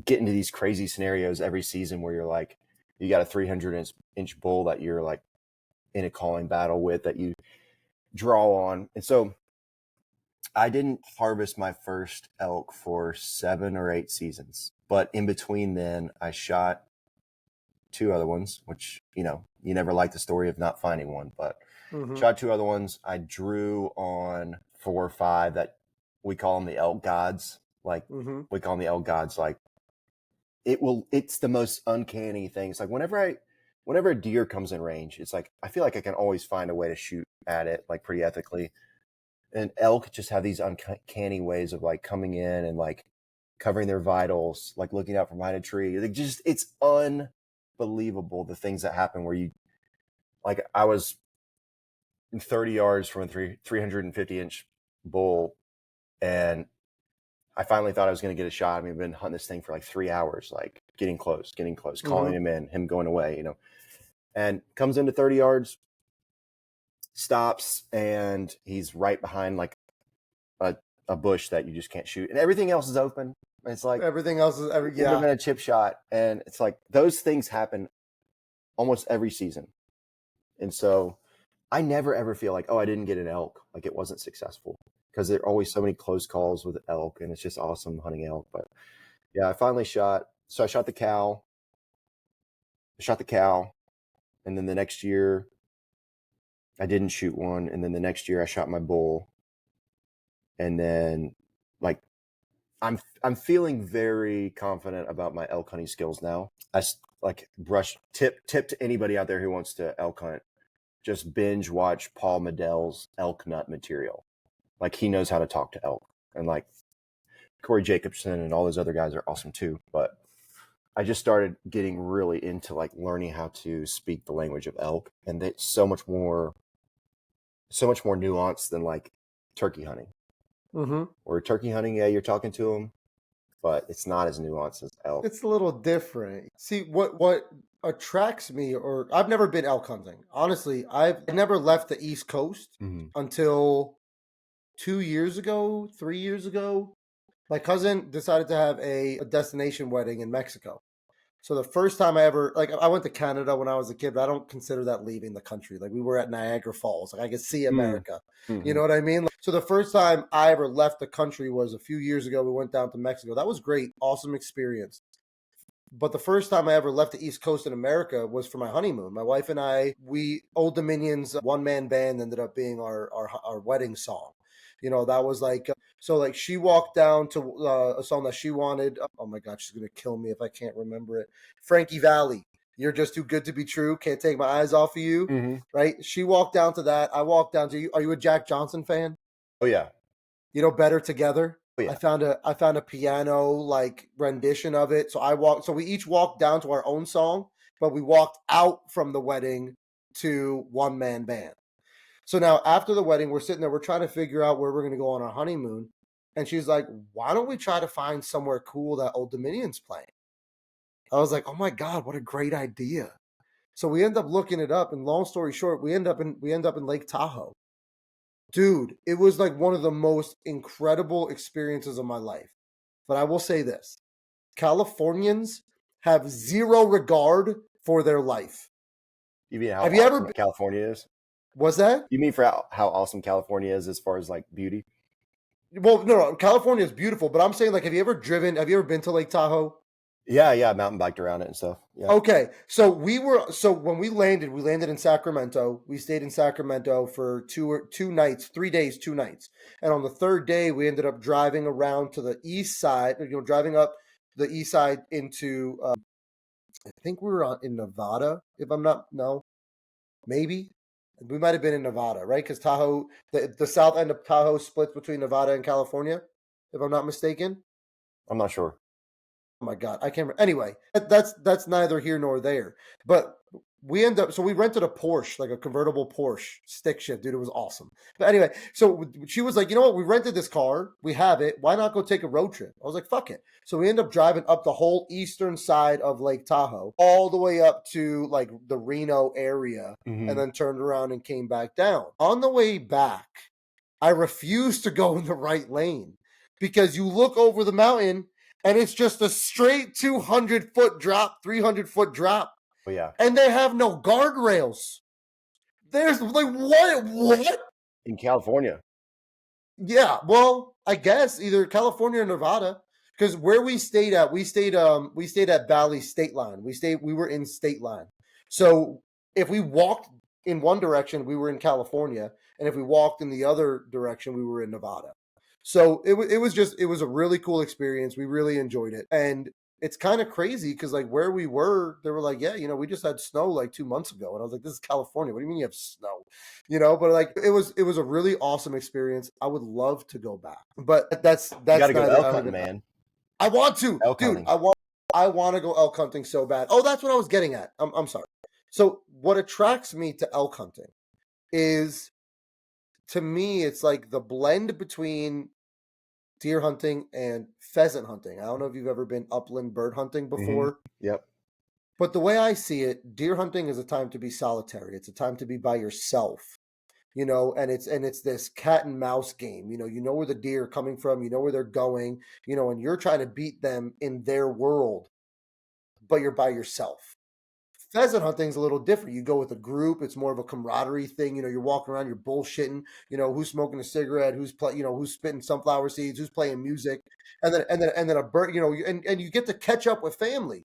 get into these crazy scenarios every season where you're like, you got a 300-inch bull that you're like in a calling battle with that you draw on. And so I didn't harvest my first elk for 7 or 8 seasons, but in between then I shot 2 other ones, which, you never like the story of not finding one, but shot 2 other ones. I drew on 4 or 5 that we call them the elk gods. Like we call them the elk gods. Like it's the most uncanny thing. It's like whenever a deer comes in range, it's like, I feel like I can always find a way to shoot at it, like pretty ethically. And elk just have these uncanny ways of like coming in and like covering their vitals, like looking out from behind a tree. It's unbelievable the things that happen where like I was 30 yards from a 350-inch bull, and I finally thought I was going to get a shot. I mean, I've been hunting this thing for like 3 hours, like getting close, calling him in, him going away, and comes into 30 yards, stops, and he's right behind like a bush that you just can't shoot, and everything else is open. It's like Everything else is would have been a chip shot, and it's like those things happen almost every season. And so I never ever feel like, oh, I didn't get an elk, like it wasn't successful, because there are always so many close calls with elk, and it's just awesome hunting elk. But yeah, I finally shot. So I shot the cow. And then the next year I didn't shoot one, and then the next year I shot my bull. And then like I'm feeling very confident about my elk hunting skills now. I like tip to anybody out there who wants to elk hunt, just binge watch Paul Medell's elk nut material. Like, he knows how to talk to elk, and like Corey Jacobson and all those other guys are awesome too. But I just started getting really into like learning how to speak the language of elk, and it's so much more nuanced than like turkey hunting. Or turkey hunting, yeah, you're talking to them, but it's not as nuanced as elk. It's a little different. See, what attracts me, or I've never been elk hunting. Honestly, I've never left the East Coast until 2 years ago, 3 years ago. My cousin decided to have a destination wedding in Mexico. So the first time I went to Canada when I was a kid, but I don't consider that leaving the country. Like, we were at Niagara Falls. Like, I could see America. You know what I mean? So the first time I ever left the country was a few years ago. We went down to Mexico. That was great. Awesome experience. But the first time I ever left the East Coast in America was for my honeymoon. My wife and I, Old Dominion's one-man band ended up being our wedding song. That was like, so like she walked down to a song that she wanted. Oh my God, she's going to kill me if I can't remember it. Frankie Valli, You're Just Too Good to Be True. Can't Take My Eyes Off of You. Right? She walked down to that. I walked down to you. Are you a Jack Johnson fan? Oh yeah. Better Together. Oh, yeah. I found a piano like rendition of it. So we each walked down to our own song, but we walked out from the wedding to one man band. So now after the wedding, we're sitting there, we're trying to figure out where we're going to go on our honeymoon. And she's like, why don't we try to find somewhere cool that Old Dominion's playing? I was like, oh my God, what a great idea. So we end up looking it up, and long story short, we end up in Lake Tahoe. Dude, it was like one of the most incredible experiences of my life. But I will say this, Californians have zero regard for their life. You mean how Have you ever awesome California is? Was that? You mean for how awesome California is as far as like beauty? Well, no, California is beautiful, but I'm saying like, have you ever been to Lake Tahoe? Yeah, yeah, mountain biked around it and stuff. Yeah. Okay, so when we landed in Sacramento. We stayed in Sacramento for 2 nights, 3 days, 2 nights, and on the third day we ended up driving around to the east side. Driving up the east side into I think we were in Nevada, if I'm not no, maybe we might have been in Nevada, right? Because Tahoe, the south end of Tahoe splits between Nevada and California, if I'm not mistaken. I'm not sure. Oh my god, I can't remember. Anyway, that's neither here nor there. But we rented a Porsche, like a convertible Porsche stick shift, dude. It was awesome. But anyway, so she was like, you know what? We rented this car, we have it. Why not go take a road trip? I was like, fuck it. So we ended up driving up the whole eastern side of Lake Tahoe, all the way up to like the Reno area, and Hmm. then turned around and came back down. On the way back, I refused to go in the right lane because you look over the mountain and it's just a straight 200-foot drop, 300-foot drop, But yeah, and they have no guardrails. There's like, what? What? in California. Yeah, well, I guess either California or Nevada. Because where we stayed at Valley State Line. We were in State Line. So if we walked in one direction, we were in California, and if we walked in the other direction, we were in Nevada. So it was a really cool experience. We really enjoyed it, and it's kind of crazy because like where we were, they were like, yeah, we just had snow like 2 months ago, and I was like, this is California. What do you mean you have snow? But like it was a really awesome experience. I would love to go back, but You that's got to go neither. elk hunting, man. I want to, Elk dude. hunting. I want to go elk hunting so bad. Oh, that's what I was getting at. I'm sorry. So what attracts me to elk hunting is, to me, it's like the blend between deer hunting and pheasant hunting. I don't know if you've ever been upland bird hunting Hmm. before, Yep. but the way I see it, deer hunting is a time to be solitary. It's a time to be by yourself. And it's this cat and mouse game. You know where the deer are coming from, you know where they're going, and you're trying to beat them in their world, but you're by yourself. Pheasant hunting's a little different. You go with a group. It's more of a camaraderie thing. You're walking around, you're bullshitting. Who's smoking a cigarette, who's spitting sunflower seeds, who's playing music, and then a bird. And you get to catch up with family.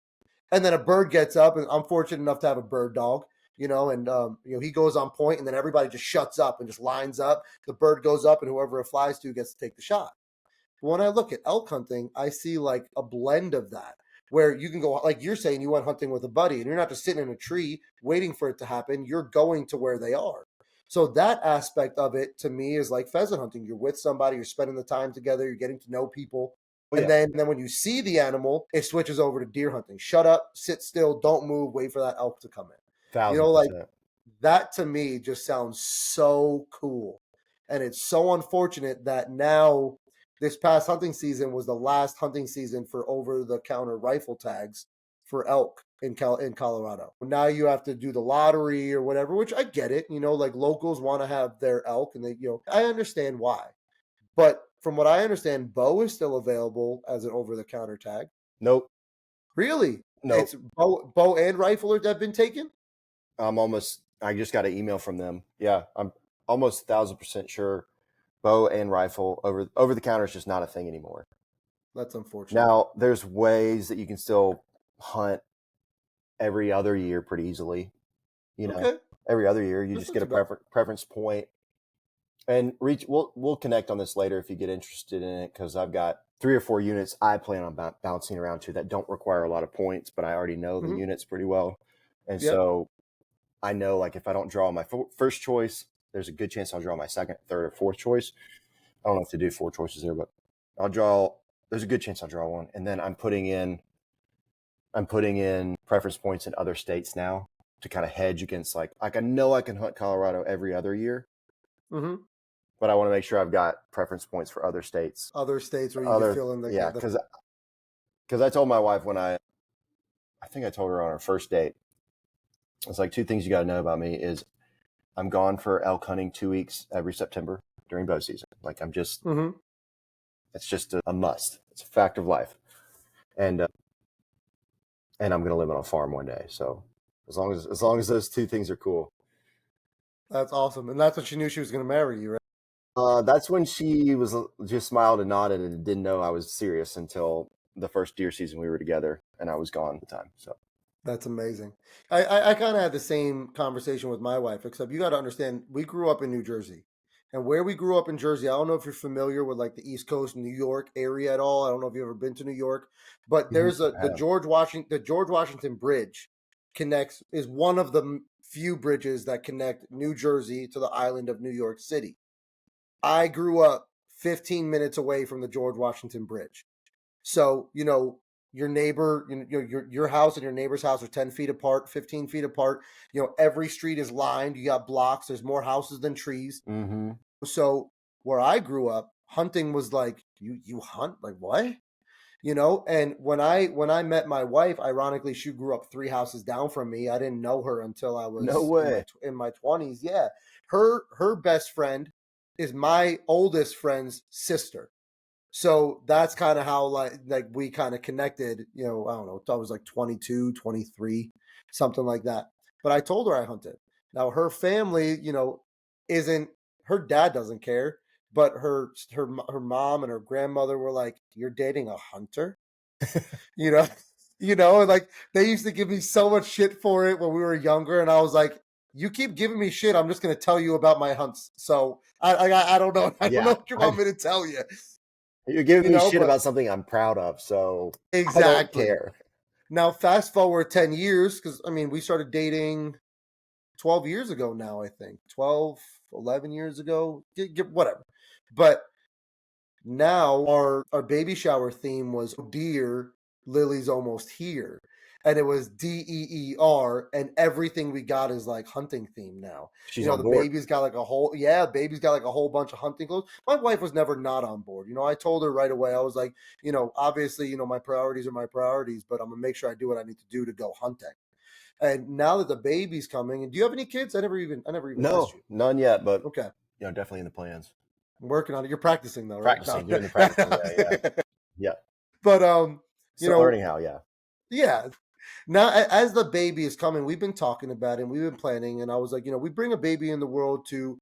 And then a bird gets up, and I'm fortunate enough to have a bird dog. And he goes on point, and then everybody just shuts up and just lines up. The bird goes up, and whoever it flies to gets to take the shot. But when I look at elk hunting, I see like a blend of that, where you can go, like you're saying, you went hunting with a buddy, and you're not just sitting in a tree waiting for it to happen. You're going to where they are. So that aspect of it to me is like pheasant hunting. You're with somebody, you're spending the time together, you're getting to know people. Oh And yeah, then when you see the animal, it switches over to deer hunting. Shut up, sit still, don't move, wait for that elk to come in. thousand Like percent. that to me just sounds so cool. And it's so unfortunate that now this past hunting season was the last hunting season for over the counter rifle tags for elk in Colorado. Now you have to do the lottery or whatever, which I get it. Like locals want to have their elk, and I understand why. But from what I understand, bow is still available as an over the counter tag. Nope. Really? Nope. It's bow and rifle have been taken? I just got an email from them. Yeah, I'm almost 1,000% sure bow and rifle over the counter is just not a thing anymore. That's unfortunate. Now, there's ways that you can still hunt every other year pretty easily. Okay. Every other year you That's just not get a too bad. preference point and reach. We'll connect on this later if you get interested in it, because I've got 3 or 4 units I plan on bouncing around to that don't require a lot of points, but I already know the Hmm. units pretty well, and Yep. so I know like if I don't draw my first choice, there's a good chance I'll draw my second, third, or fourth choice. I don't know if they do 4 choices there, but I'll draw. There's a good chance I'll draw one, and then I'm putting in preference points in other states now to kind of hedge against like I know I can hunt Colorado every other year, Hmm. but I want to make sure I've got preference points for other states. Other states where you can Other fill in Yeah, the because I told my wife when I think I told her on our first date, it's like two things you got to know about me is I'm gone for elk hunting 2 weeks every September during bow season. Like Hmm. it's just a must. It's a fact of life, and and I'm gonna live on a farm one day. So as long as those two things are cool, That's awesome. And that's when she knew she was going to marry you, right? That's when she was just smiled and nodded and didn't know I was serious until the first deer season we were together, and I was gone at the time. So That's amazing. I kind of had the same conversation with my wife, except you got to understand, we grew up in New Jersey. And where we grew up in Jersey, I don't know if you're familiar with like the East Coast, New York area at all. I don't know if you've ever been to New York, but there's a I have. the George Washington Bridge connects is one of the few bridges that connect New Jersey to the island of New York City. I grew up 15 minutes away from the George Washington Bridge. So, your neighbor, your house and your neighbor's house are 10 feet apart, 15 feet apart. Every street is lined. You got blocks. There's more houses than trees. Mm-hmm. So where I grew up, hunting was like, you hunt? Like what? And when I met my wife, ironically, she grew up 3 houses down from me. I didn't know her until I No was in my way. in my 20s. Yeah. Her best friend is my oldest friend's sister. So that's kind of how like we kind of connected, I don't know, I was like 22, 23, something like that. But I told her I hunted. Now her family, isn't her dad doesn't care, but her mom and her grandmother were like, "You're dating a hunter?" You know? And like they used to give me so much shit for it when we were younger and I was like, "You keep giving me shit, I'm just going to tell you about my hunts." So I don't know. I don't know Yeah, what you want me to tell you. you're giving me shit But about something I'm proud of, so I don't exactly. care. Now, fast forward 10 years, because I mean, we started dating 12 years ago now, I think. 12, 11 years ago, whatever. But now our baby shower theme was deer, Lily's almost here. And it was DEER, and everything we got is like hunting theme now. She's on The board. baby's got like baby's got like a whole bunch of hunting clothes. My wife was never not on board. I told her right away, I was like, obviously, my priorities are my priorities, but I'm gonna make sure I do what I need to do to go hunting. And now that the baby's coming, and do you have any kids? I never even asked No, you. none yet, but Okay. definitely in the plans. I'm working on it. You're practicing though, right? No. Practicing, doing the practicing. Yeah, yeah, yeah. But you Still know, learning how. Yeah. yeah. Now as the baby is coming, we've been talking about it and we've been planning, and I was like, we bring a baby in the world to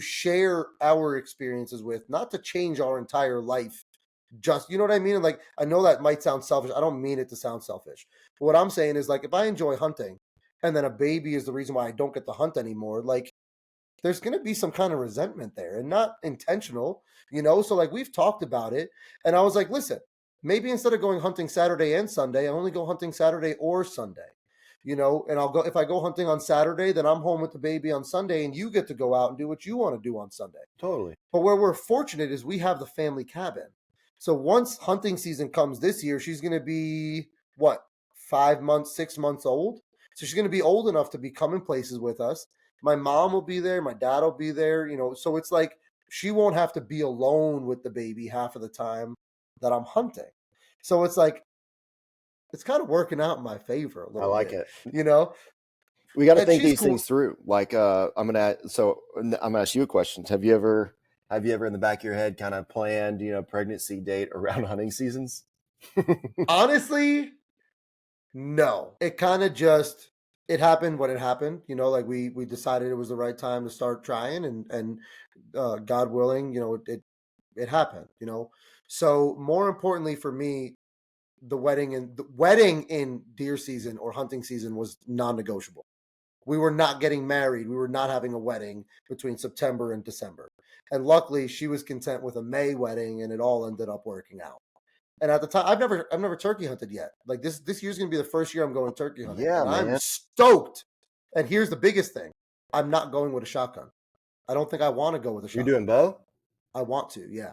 share our experiences with, not to change our entire life. Just, you know what I mean? And like, I know that might sound selfish. I don't mean it to sound selfish. But what I'm saying is like, if I enjoy hunting and then a baby is the reason why I don't get to hunt anymore, like there's going to be some kind of resentment there and not intentional. So like we've talked about it and I was like, listen, maybe instead of going hunting Saturday and Sunday, I only go hunting Saturday or Sunday. And I'll go, if I go hunting on Saturday, then I'm home with the baby on Sunday and you get to go out and do what you want to do on Sunday. Totally. But where we're fortunate is we have the family cabin. So once hunting season comes this year, she's going to be what, 5 months, 6 months old. So she's going to be old enough to be coming places with us. My mom will be there. My dad will be there. So it's like she won't have to be alone with the baby half of the time that I'm hunting. So it's like, it's kind of working out in my favor a I little like bit, it. you know? We got to And think she's these cool. things through. Like, I'm gonna ask you a question. Have you ever in the back of your head kind of planned, pregnancy date around hunting seasons? Honestly, no, it kind of just it happened when it happened. Like we decided it was the right time to start trying, and God willing, it happened. So more importantly for me, the wedding in deer season or hunting season was non-negotiable. We were not getting married. We were not having a wedding between September and December. And luckily, she was content with a May wedding, and it all ended up working out. And at the time, I've never turkey hunted yet. Like this year's gonna be the first year I'm going turkey hunting, Yeah, and I'm man. stoked. And here's the biggest thing: I'm not going with a shotgun. I don't think I want to go with a You're shotgun. doing bow? I want to, yeah.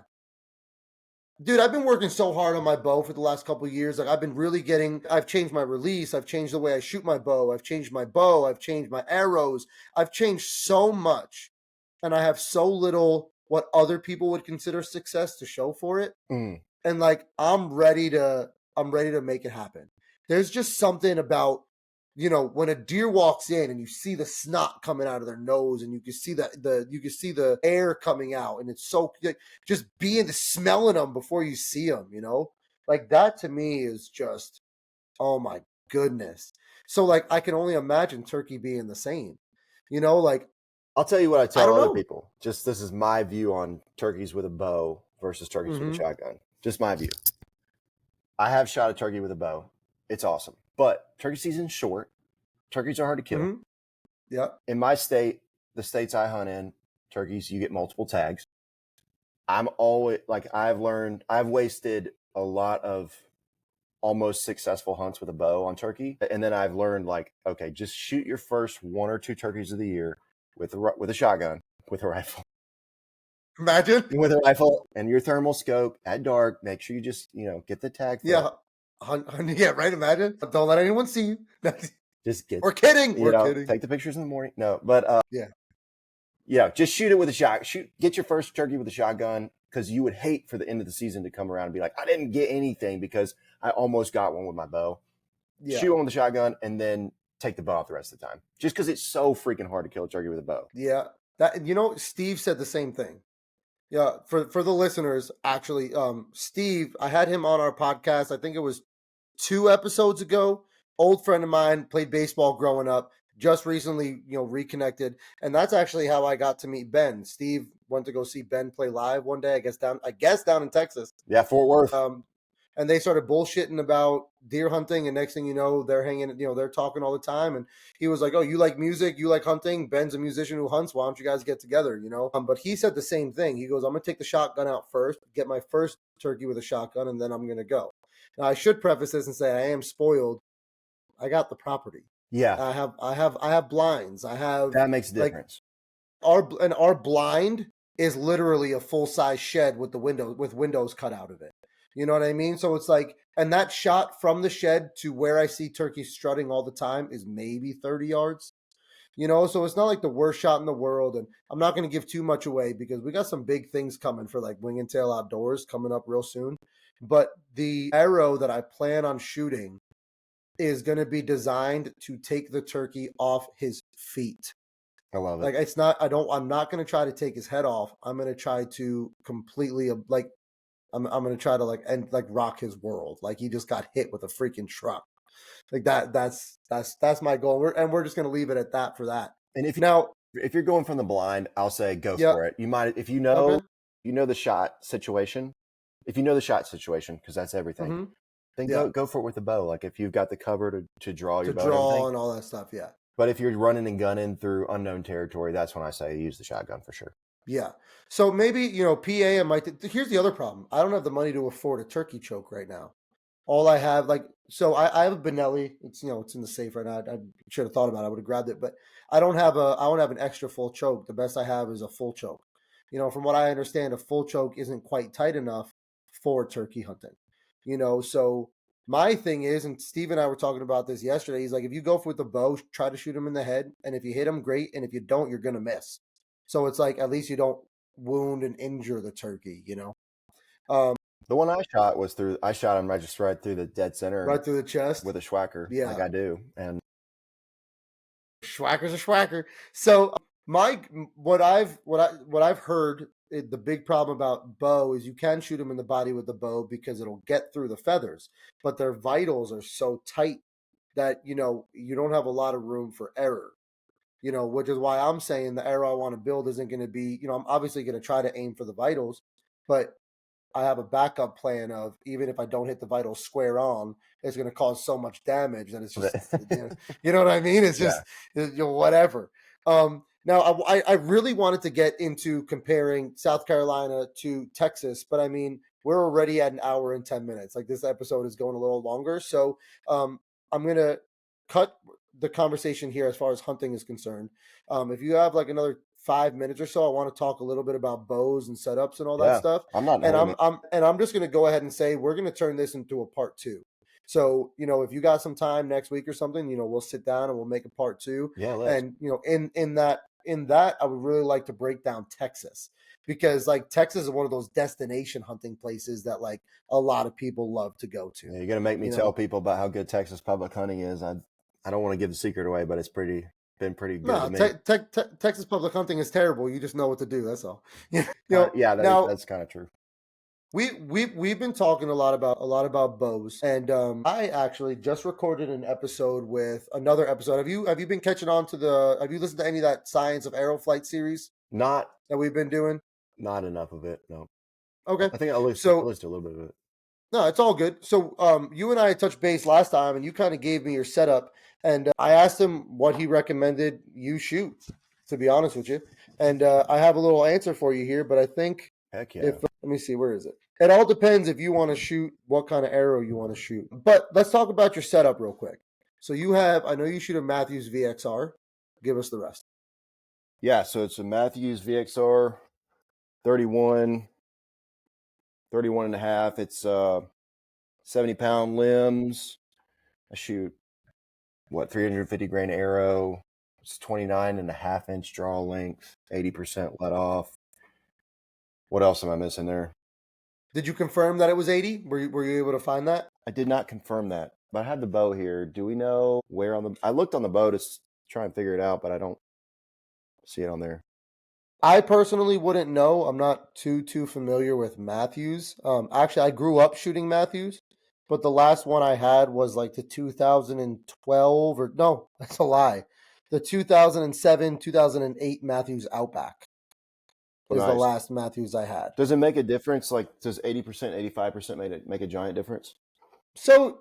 Dude, I've been working so hard on my bow for the last couple of years. Like I've been really I've changed my release, I've changed the way I shoot my bow, I've changed my bow, I've changed my arrows, I've changed so much, and I have so little what other people would consider success to show for it. Mm. And like I'm ready to make it happen. There's just something about when a deer walks in and you see the snot coming out of their nose and you can see the air coming out and it's so like, just smelling them before you see them. Like that to me is just, oh my goodness. So like I can only imagine turkey being the same. Like, I'll tell you what I I tell don't other know. people. Just this is my view on turkeys with a bow versus turkeys with a Mm-hmm. shotgun. Just my view. I have shot a turkey with a bow. It's awesome. But turkey season's short. Turkeys are hard to kill. Mm-hmm. Yeah. In my state, the states I hunt in, turkeys, you get multiple tags. I'm always like I've wasted a lot of almost successful hunts with a bow on turkey, and then I've learned like, okay, just shoot your first 1 or 2 turkeys of the year with a shotgun, with a rifle, Imagine. with a rifle and your thermal scope at dark. Make sure you just get the tag fit. Yeah. Yeah, right. Imagine. Don't let anyone see you. Just get We're kidding. We're kidding. take the pictures in the morning. No, but Yeah. just shoot it with a shot. Get your first turkey with a shotgun, because you would hate for the end of the season to come around and be like, I didn't get anything because I almost got one with my bow. Yeah. Shoot one with a shotgun and then take the bow off the rest of the time. Just because it's so freaking hard to kill a turkey with a bow. Yeah. Steve said the same thing. Yeah, for the listeners, actually, Steve, I had him on our podcast. I think it was 2 episodes ago. Old friend of mine, played baseball growing up. Just recently, reconnected, and that's actually how I got to meet Ben. Steve went to go see Ben play live one day. I guess down in Texas. Yeah, Fort Worth. And they started bullshitting about deer hunting, and next thing you know, they're hanging, they're talking all the time. And he was like, "Oh, you like music? You like hunting? Ben's a musician who hunts. Why don't you guys get together?" But he said the same thing. He goes, "I'm gonna take the shotgun out first, get my first turkey with a shotgun, and then I'm gonna go." Now, I should preface this and say I am spoiled. I got the property. Yeah, I have blinds. I have that makes a like difference. our blind is literally a full size shed with windows cut out of it. You know what I mean? So it's like, and that shot from the shed to where I see turkeys strutting all the time is maybe 30 yards. So it's not like the worst shot in the world. And I'm not going to give too much away because we got some big things coming for like Wing and Tail Outdoors coming up real soon. But the arrow that I plan on shooting is going to be designed to take the turkey off his feet. I love it. Like I'm not going to try to take his head off. I'm going to try to completely I'm going to try to rock his world. Like he just got hit with a freaking truck. Like that's my goal. We're just going to leave it at that for that. And if you're going from the blind, I'll say go for it. You might, if okay. the shot situation. If you know the shot situation, because that's everything. Mm-hmm. Then go for it with the bow. Like if you've got the cover to draw your bow and all that stuff. Yeah. But if you're running and gunning through unknown territory, that's when I say use the shotgun for sure. Yeah. So maybe, PA, I might. Here's the other problem. I don't have the money to afford a turkey choke right now. All I have, I have a Benelli. It's, it's in the safe right now. I should have thought about it. I would have grabbed it, but I don't have an extra full choke. The best I have is a full choke. From what I understand, a full choke isn't quite tight enough for turkey hunting. So my thing is, and Steve and I were talking about this yesterday. He's like, if you go with the bow, try to shoot him in the head, and if you hit him, great, and if you don't, you're gonna miss. So it's like at least you don't wound and injure the turkey. The one I shot was I shot him just right through the dead center, right through the chest with a schwacker. Yeah, like I do, and schwacker's a schwacker. So what I've heard, the big problem about bow is you can shoot them in the body with the bow because it'll get through the feathers, but their vitals are so tight that you don't have a lot of room for error. Which is why I'm saying the arrow I want to build isn't going to be, I'm obviously going to try to aim for the vitals, but I have a backup plan of even if I don't hit the vitals square on, it's going to cause so much damage that it's just, you know what I mean? It's just, whatever. Now, I really wanted to get into comparing South Carolina to Texas, but I mean, we're already at an hour and 10 minutes. Like this episode is going a little longer. So I'm going to cut the conversation here as far as hunting is concerned. If you have like another 5 minutes or so, I want to talk a little bit about bows and setups and all that stuff. I'm not, and I'm just going to go ahead and say we're going to turn this into a part 2. So if you got some time next week or something, we'll sit down and we'll make a part 2. Yeah, let's. And in that, I would really like to break down Texas, because like Texas is one of those destination hunting places that like a lot of people love to go to. Yeah, you're gonna make me tell people about how good Texas public hunting is. I don't want to give the secret away, but it's been pretty good to me. Texas public hunting is terrible. You just know what to do. That's all. Yeah, that's kind of true. We've been talking a lot about bows, and I actually just recorded an episode with another episode. Have you been catching on to the? Have you listened to any of that Science of Aero Flight series Not that we've been doing? not enough of it. No, Okay, I think I so listened to a little bit of it. no, it's all good. So you and I touched base last time, and you kind of gave me your setup, and I asked him what he recommended you shoot. To be honest with you, and I have a little answer for you here, but I think Heck if yeah. let me see, where is it? It all depends if you want to shoot what kind of arrow you want to shoot. But let's talk about your setup real quick. So you have, I know you shoot a Matthews VXR. Give us the rest. Yeah, so it's a Matthews VXR 31, 31 and a half. It's 70-pound limbs. I shoot, 350 grain arrow. It's 29.5 inch draw length, 80% let off. What else am I missing there? Did you confirm that it was 80? Were you able to find that? I did not confirm that, but I have the bow here. Do we know where on the? I looked on the bow to try and figure it out, but I don't see it on there. I personally wouldn't know. I'm not too familiar with Matthews. Actually, I grew up shooting Matthews, but the last one I had was like the 2012 or no, that's a lie. The 2007, 2008 Matthews Outback Oh, is the nice. last Matthews I had. Does it make a difference? Like, does 80%, 85% make a giant difference? So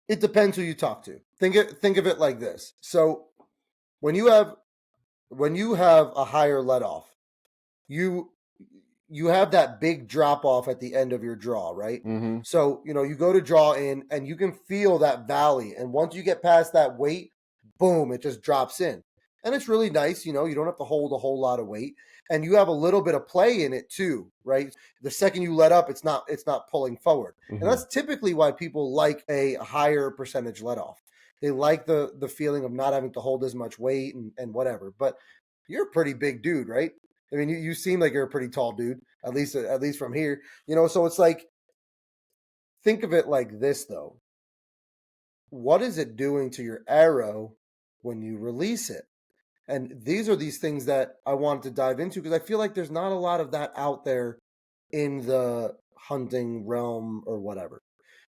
it depends who you talk to. Think of it like this. So when you have a higher let off, you you have that big drop off at the end of your draw, right? Mm-hmm. So, you go to draw in and you can feel that valley. And once you get past that weight, boom, it just drops in. And it's really nice, you don't have to hold a whole lot of weight. And you have a little bit of play in it too, right? The second you let up, it's not pulling forward. Mm-hmm. And that's typically why people like a higher percentage let off. They like the feeling of not having to hold as much weight and whatever. But you're a pretty big dude, right? I mean, you seem like you're a pretty tall dude, at least from here. So it's like, think of it like this though. What is it doing to your arrow when you release it? And these things that I wanted to dive into because I feel like there's not a lot of that out there in the hunting realm or whatever.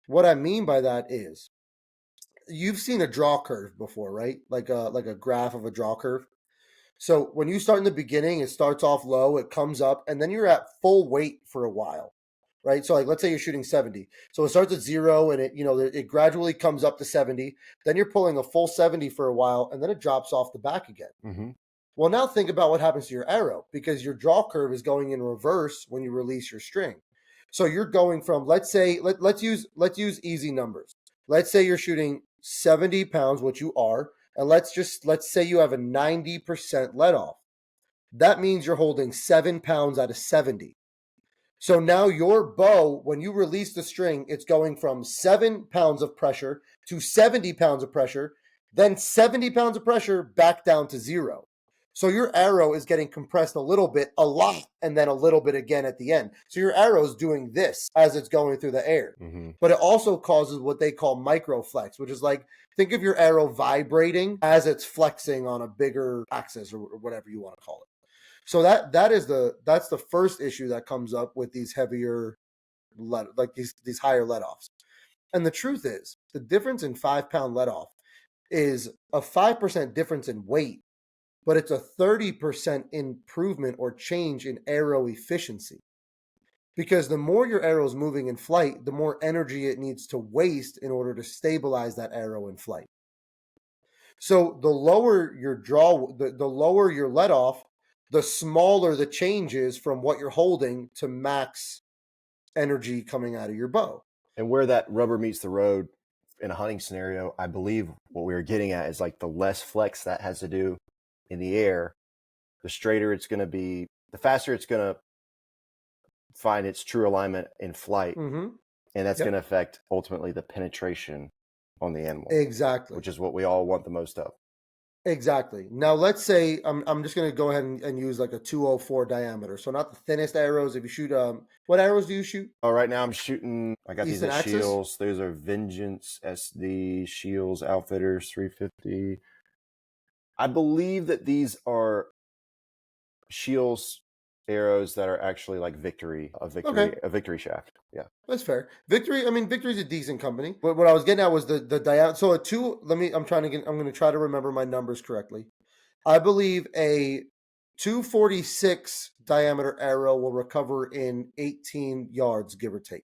What I mean by that is you've seen a draw curve before, right? Like a graph of a draw curve. So when you start in the beginning, it starts off low, it comes up, and then you're at full weight for a while, right? So like let's say you're shooting 70. So it starts at 0 and it gradually comes up to 70. Then you're pulling a full 70 for a while, and then it drops off the back again. Mm-hmm. Well, now think about what happens to your arrow because your draw curve is going in reverse when you release your string. So you're going from let's use easy numbers. Let's say you're shooting 70 pounds, which you are, and let's say you have a 90% let off. That means you're holding 7 pounds out of 70. So now your bow, when you release the string, it's going from 7 pounds of pressure to 70 pounds of pressure, then 70 pounds of pressure back down to 0. So your arrow is getting compressed a little bit, a lot, and then a little bit again at the end. So your arrow is doing this as it's going through the air. Mm-hmm. But it also causes what they call microflex, which is like, think of your arrow vibrating as it's flexing on a bigger axis or whatever you want to call it. So that's the first issue that comes up with these heavier these higher let offs. And the truth is, the difference in 5 pound let off is a 5% difference in weight, but it's a 30% improvement or change in arrow efficiency. Because the more your arrow is moving in flight, the more energy it needs to waste in order to stabilize that arrow in flight. So the lower your draw, the lower your let off, the smaller the changes from what you're holding to max energy coming out of your bow. And where that rubber meets the road in a hunting scenario, I believe what we were getting at is like the less flex that has to do in the air, the straighter it's going to be, the faster it's going to find its true alignment in flight. Mm-hmm. And that's going to affect ultimately the penetration on the animal. Exactly. Which is what we all want the most of. Exactly. Now let's say I'm just going to go ahead and use like a 204 diameter. So not the thinnest arrows. If you shoot what arrows do you shoot? Oh, right now I'm shooting. I got Easton these at Axis? Shields. Those are Vengeance SD Shields Outfitters 350. I believe that these are Shields arrows that are actually like Okay, a victory shaft. Yeah. that's fair. Victory, I mean, Victory's a decent company. But what I was getting at was the diameter. So a two. I'm going to try to remember my numbers correctly. I believe a 246 diameter arrow will recover in 18 yards, give or take.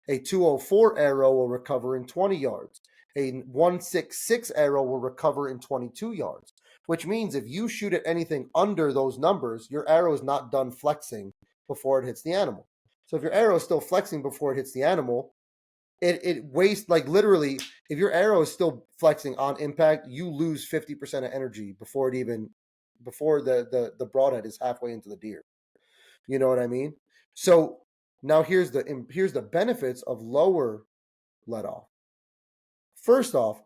A 204 arrow will recover in 20 yards. A 166 arrow will recover in 22 yards, which means if you shoot at anything under those numbers, your arrow is not done flexing before it hits the animal. So if your arrow is still flexing before it hits the animal, it wastes, like, literally, if your arrow is still flexing on impact, you lose 50% of energy before the broadhead is halfway into the deer. You know what I mean? So now here's the benefits of lower let off. First off,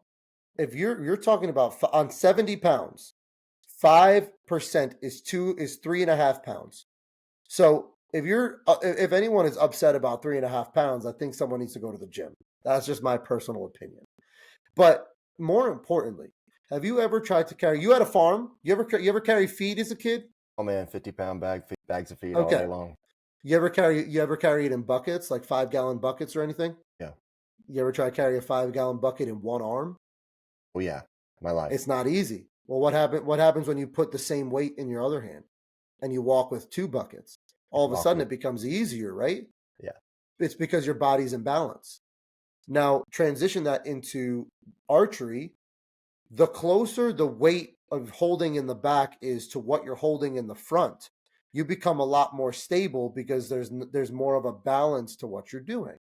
if you're talking about on 70 pounds, 5% is 3.5 pounds. So if anyone is upset about 3.5 pounds, I think someone needs to go to the gym. That's just my personal opinion. But more importantly, have you ever tried to carry? You had a farm. You ever carry feed as a kid? Oh man, 50-pound bags of feed all day Okay. long. You ever carry it in buckets, like 5-gallon buckets or anything? Yeah. You ever try to carry a 5-gallon bucket in one arm? Well, yeah, my life. It's not easy. Well, what happens when you put the same weight in your other hand and you walk with 2 buckets? All of a sudden it becomes easier, right? Yeah. It's because your body's in balance. Now, transition that into archery. The closer the weight of holding in the back is to what you're holding in the front, you become a lot more stable because there's more of a balance to what you're doing.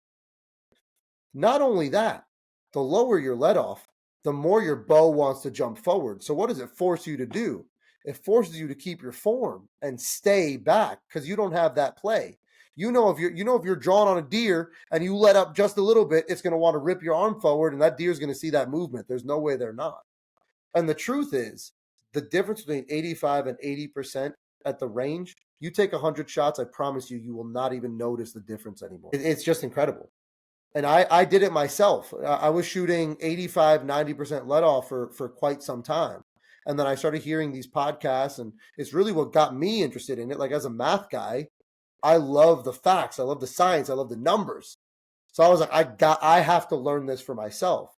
Not only that, the lower your let off, the more your bow wants to jump forward. So what does it force you to do? It forces you to keep your form and stay back because you don't have that play. If you're drawn on a deer and you let up just a little bit, it's going to want to rip your arm forward, and that deer's going to see that movement. There's no way they're not. And the truth is, the difference between 85 and 80% at the range, you take 100 shots, I promise you, you will not even notice the difference anymore. It's just incredible. And I did it myself. I was shooting 85, 90% let off for quite some time. And then I started hearing these podcasts, and it's really what got me interested in it. Like, as a math guy, I love the facts, I love the science, I love the numbers. So I was like, I have to learn this for myself.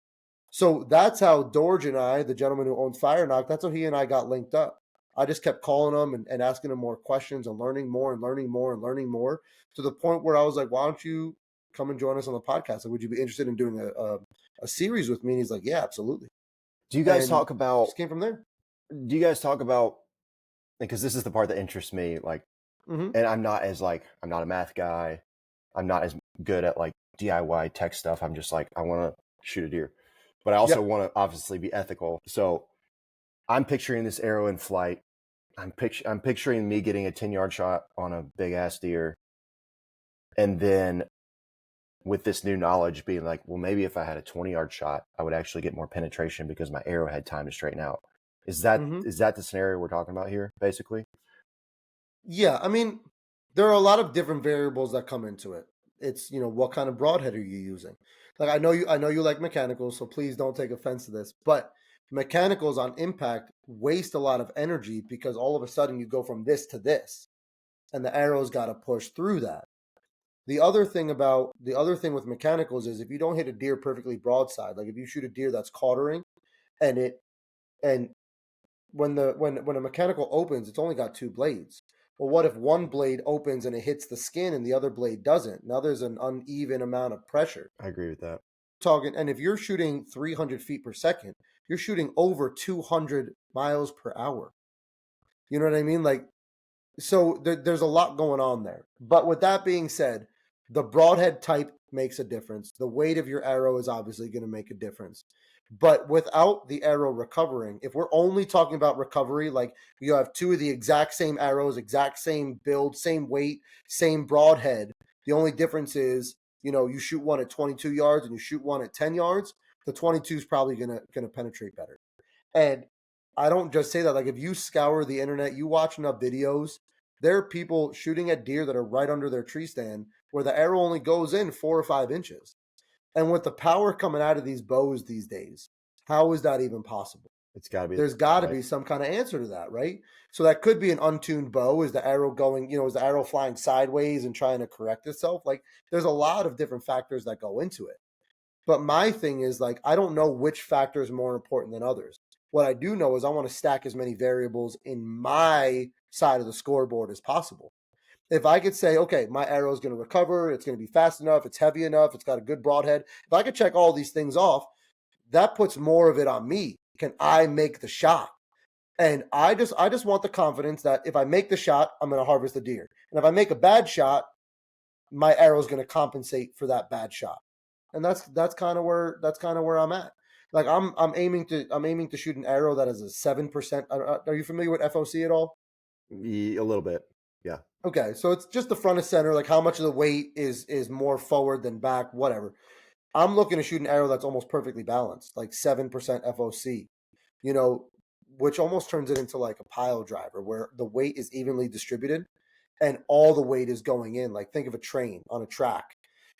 So that's how Dorge and I, the gentleman who owns Fire Knock, that's how he and I got linked up. I just kept calling him and asking him more questions and learning more and learning more and learning more, to the point where I was like, why don't you come and join us on the podcast? Like, would you be interested in doing a series with me? And he's like, yeah, absolutely. Do you guys And talk about? just came from there. Do you guys talk about? Because this is the part that interests me. Like, Mm-hmm. and I'm not a math guy. I'm not as good at like DIY tech stuff. I'm just like, I want to shoot a deer, but I also Yep. want to obviously be ethical. So I'm picturing this arrow in flight. I'm picturing me getting a 10-yard shot on a big ass deer, and then with this new knowledge being like, well, maybe if I had a 20-yard shot, I would actually get more penetration because my arrow had time to straighten out. Is that Mm-hmm. the scenario we're talking about here, basically? Yeah, I mean, there are a lot of different variables that come into it. It's, what kind of broadhead are you using? Like, I know you like mechanicals, so please don't take offense to this, but mechanicals on impact waste a lot of energy because all of a sudden you go from this to this, and the arrow's got to push through that. The other thing with mechanicals is if you don't hit a deer perfectly broadside, like if you shoot a deer that's quartering, and it and when a mechanical opens, it's only got 2 blades. Well, what if one blade opens and it hits the skin and the other blade doesn't? Now there's an uneven amount of pressure. I agree with that. And if you're shooting 300 feet per second, you're shooting over 200 miles per hour. You know what I mean? Like, so there's a lot going on there. But with that being said, the broadhead type makes a difference. The weight of your arrow is obviously going to make a difference. But without the arrow recovering, if we're only talking about recovery, like you have 2 of the exact same arrows, exact same build, same weight, same broadhead, the only difference is, you shoot one at 22 yards and you shoot one at 10 yards, the 22 is probably gonna penetrate better. And I don't just say that. Like, if you scour the internet, you watch enough videos, there are people shooting at deer that are right under their tree stand where the arrow only goes in 4 or 5 inches. And with the power coming out of these bows these days, how is that even possible? It's got to be, There's got to right? be some kind of answer to that, right? So that could be an untuned bow. Is the arrow going, is the arrow flying sideways and trying to correct itself? Like, there's a lot of different factors that go into it. But my thing is, like, I don't know which factor is more important than others. What I do know is I want to stack as many variables in my side of the scoreboard as possible. If I could say, okay, my arrow is going to recover, it's going to be fast enough, it's heavy enough, it's got a good broadhead. If I could check all these things off, that puts more of it on me. Can I make the shot? And I just want the confidence that if I make the shot, I'm going to harvest the deer. And if I make a bad shot, my arrow is going to compensate for that bad shot. And that's kind of where I'm at. Like I'm aiming to shoot an arrow that is a 7%. Are you familiar with FOC at all? A little bit. Yeah. Okay, so it's just the front of center. Like how much of the weight is more forward than back, whatever. I'm looking to shoot an arrow that's almost perfectly balanced, like 7% FOC. You know, which almost turns it into like a pile driver where the weight is evenly distributed and all the weight is going in. Like think of a train on a track.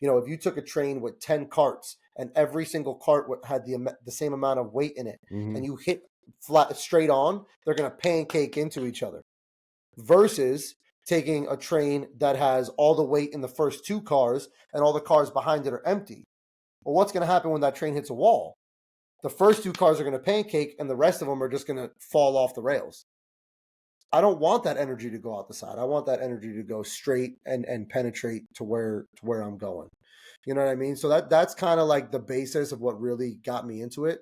If you took a train with 10 carts and every single cart had the same amount of weight in it Mm-hmm. and you hit flat straight on, they're going to pancake into each other. Versus taking a train that has all the weight in the first two cars and all the cars behind it are empty. Well, what's going to happen when that train hits a wall? The first two cars are going to pancake and the rest of them are just going to fall off the rails. I don't want that energy to go out the side. I want that energy to go straight and penetrate to where I'm going. You know what I mean? So that's kind of like the basis of what really got me into it.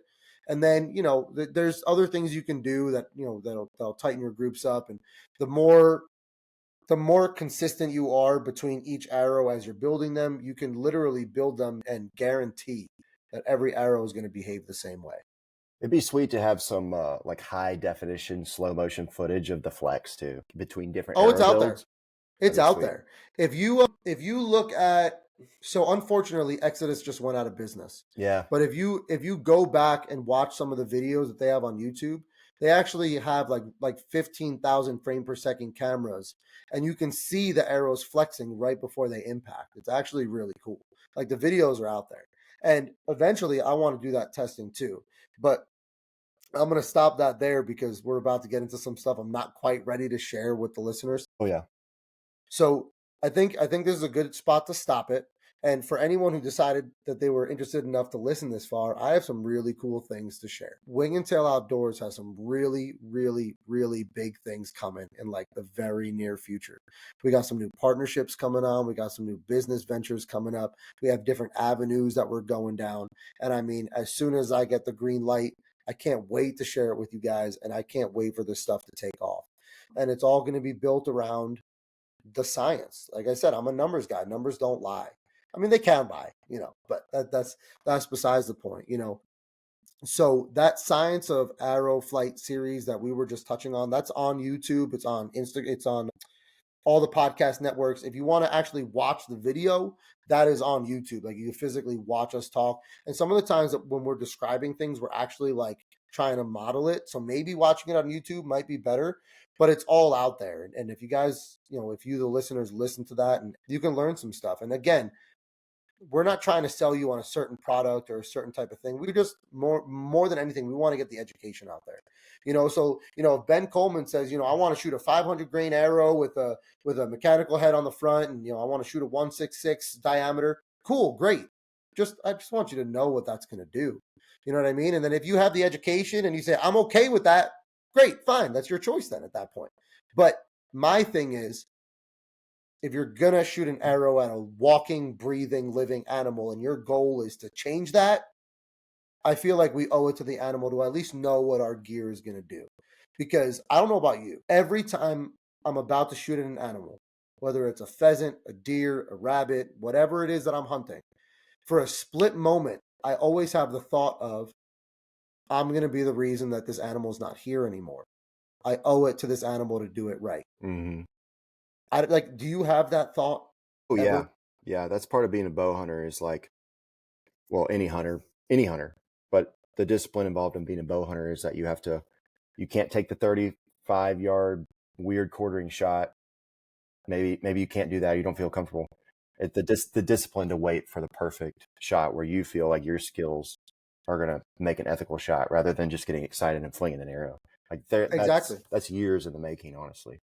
And then, there's other things you can do that, that'll tighten your groups up. And the more consistent you are between each arrow as you're building them, you can literally build them and guarantee that every arrow is going to behave the same way. It'd be sweet to have some like high definition slow motion footage of the flex too between different Oh, it's arrow out there. builds. It's That'd be out sweet. there. If you look at, so unfortunately Exodus just went out of business. Yeah. But if you go back and watch some of the videos that they have on YouTube, they actually have like 15,000 frame per second cameras and you can see the arrows flexing right before they impact. It's actually really cool. Like the videos are out there. And eventually I want to do that testing too. But I'm going to stop that there because we're about to get into some stuff I'm not quite ready to share with the listeners. Oh yeah. So I think this is a good spot to stop it. And for anyone who decided that they were interested enough to listen this far, I have some really cool things to share. Wing and Tail Outdoors has some really, really, really big things coming in like the very near future. We got some new partnerships coming on. We got some new business ventures coming up. We have different avenues that we're going down. And I mean, as soon as I get the green light, I can't wait to share it with you guys. And I can't wait for this stuff to take off. And it's all going to be built around the science. Like I said, I'm a numbers guy. Numbers don't lie. I mean, they can lie, but that's besides the point, So that Science of Arrow Flight series that we were just touching on, that's on YouTube. It's on Insta. It's on all the podcast networks. If you want to actually watch the video, that is on YouTube. Like you can physically watch us talk. And some of the times that when we're describing things, we're actually like trying to model it. So maybe watching it on YouTube might be better, but it's all out there. And if you guys, if you, the listeners, listen to that and you can learn some stuff. And again, we're not trying to sell you on a certain product or a certain type of thing. We just more than anything, we want to get the education out there. So if Ben Coleman says, I want to shoot a 500 grain arrow with a mechanical head on the front, and I want to shoot a 166 diameter. Cool, great. I just want you to know what that's going to do. You know what I mean? And then if you have the education and you say, I'm okay with that, great, fine. That's your choice then at that point. But my thing is, if you're going to shoot an arrow at a walking, breathing, living animal and your goal is to change that, I feel like we owe it to the animal to at least know what our gear is going to do. Because I don't know about you, every time I'm about to shoot at an animal, whether it's a pheasant, a deer, a rabbit, whatever it is that I'm hunting, for a split moment, I always have the thought of, I'm going to be the reason that this animal is not here anymore. I owe it to this animal to do it right. Mm-hmm. Do you have that thought? Oh ever? yeah. Yeah. That's part of being a bow hunter is like, well, any hunter, but the discipline involved in being a bow hunter is that you can't take the 35-yard weird quartering shot. Maybe you can't do that. You don't feel comfortable. The discipline to wait for the perfect shot where you feel like your skills are going to make an ethical shot rather than just getting excited and flinging an arrow. Like Exactly. that's years in the making, honestly.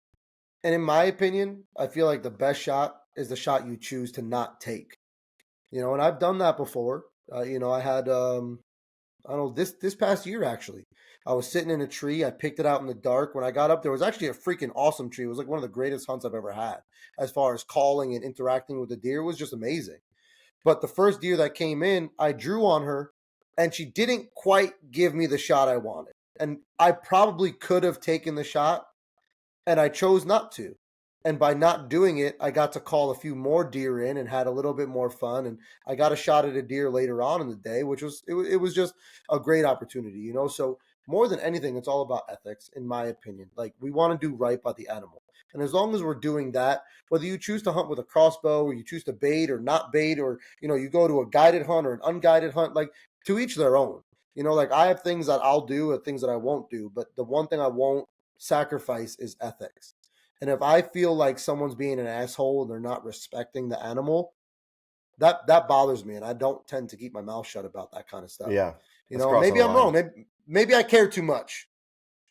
And in my opinion, I feel like the best shot is the shot you choose to not take. And I've done that before. I had I don't know, this past year actually. I was sitting in a tree. I picked it out in the dark. When I got up there, it was actually a freaking awesome tree. It was like one of the greatest hunts I've ever had. As far as calling and interacting with the deer, it was just amazing. But the first deer that came in, I drew on her and she didn't quite give me the shot I wanted. And I probably could have taken the shot, and I chose not to. And by not doing it, I got to call a few more deer in and had a little bit more fun. And I got a shot at a deer later on in the day, which was it was just a great opportunity. So more than anything, it's all about ethics, in my opinion. Like, we want to do right by the animal, and as long as we're doing that, whether you choose to hunt with a crossbow or you choose to bait or not bait, or you go to a guided hunt or an unguided hunt, like, to each their own. Like, I have things that I'll do and things that I won't do, but the one thing I won't sacrifice is ethics. And if I feel like someone's being an asshole and they're not respecting the animal, that bothers me, and I don't tend to keep my mouth shut about that kind of stuff. Yeah, that's crossing Maybe the I'm line. wrong. Maybe I care too much.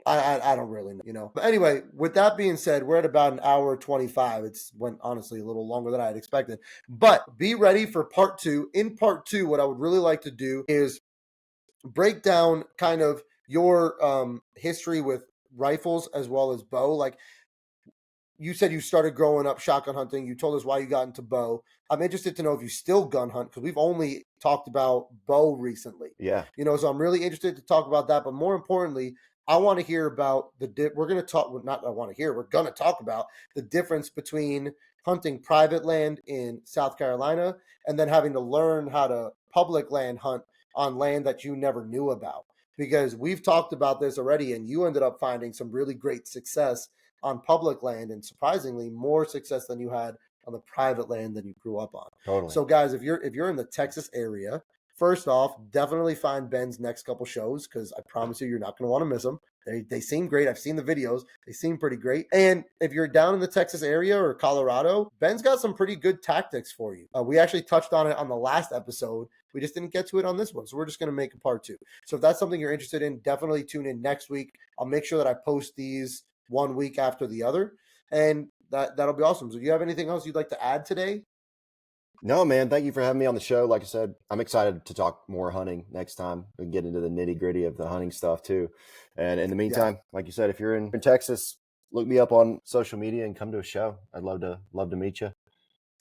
I don't really know. But anyway, with that being said, we're at about an hour 25. It's went honestly a little longer than I had expected. But be ready for part two. In part two, what I would really like to do is break down kind of your history with rifles as well as bow. Like, you said you started growing up shotgun hunting. You told us why you got into bow. I'm interested to know if you still gun hunt, because we've only talked about bow recently. Yeah. So I'm really interested to talk about that. But more importantly, I want to hear about we're going to talk, well, not I want to hear, we're going to talk about the difference between hunting private land in South Carolina and then having to learn how to public land hunt on land that you never knew about. Because we've talked about this already, and you ended up finding some really great success on public land, and surprisingly more success than you had on the private land than you grew up on. Totally. So guys, if you're in the Texas area, first off, definitely find Ben's next couple shows, because I promise you're not going to want to miss them. They seem great. I've seen the videos. They seem pretty great. And if you're down in the Texas area or Colorado, Ben's got some pretty good tactics for you. We actually touched on it on the last episode. We just didn't get to it on this one. So we're just going to make a part two. So if that's something you're interested in, definitely tune in next week. I'll make sure that I post these 1 week after the other, and that'll be awesome. So do you have anything else you'd like to add today? No, man, thank you for having me on the show. Like I said, I'm excited to talk more hunting next time and get into the nitty gritty of the hunting stuff too. And in the meantime, like you said, if you're in Texas, look me up on social media and come to a show. I'd love to meet you.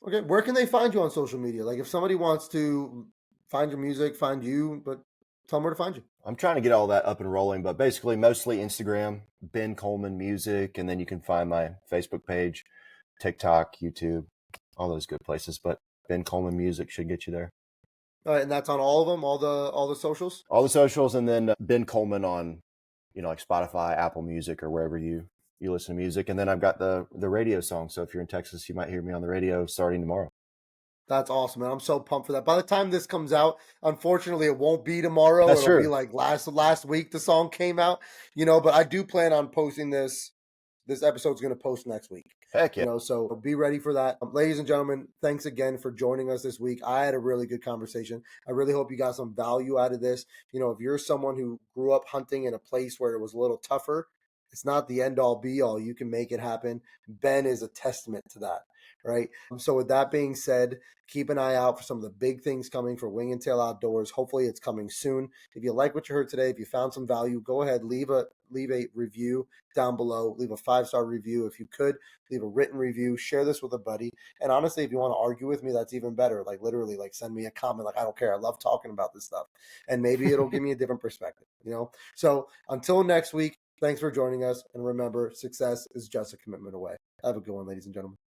Okay. Where can they find you on social media? Like, if somebody wants to find your music, find you, but tell them where to find you. I'm trying to get all that up and rolling, but basically mostly Instagram, Ben Coleman Music, and then you can find my Facebook page, TikTok, YouTube, all those good places. But Ben Coleman Music should get you there. All right, and that's on all of them, all the socials. All the socials, and then Ben Coleman on, like Spotify, Apple Music, or wherever you listen to music. And then I've got the radio song. So if you're in Texas, you might hear me on the radio starting tomorrow. That's awesome, man. I'm so pumped for that. By the time this comes out, unfortunately, it won't be tomorrow. That's It'll true. be like last week the song came out, but I do plan on posting this. This episode's going to post next week. Heck yeah. So be ready for that. Ladies and gentlemen, thanks again for joining us this week. I had a really good conversation. I really hope you got some value out of this. If you're someone who grew up hunting in a place where it was a little tougher, it's not the end all be all. You can make it happen. Ben is a testament to that, right? So with that being said, keep an eye out for some of the big things coming for Wing and Tail Outdoors. Hopefully it's coming soon. If you like what you heard today, if you found some value, go ahead, leave a review down below. Leave a 5-star review. If you could, leave a written review. Share this with a buddy. And honestly, if you want to argue with me, that's even better. Like, literally, like, send me a comment. Like, I don't care. I love talking about this stuff. And maybe it'll give me a different perspective, So until next week, thanks for joining us. And remember, success is just a commitment away. Have a good one, ladies and gentlemen.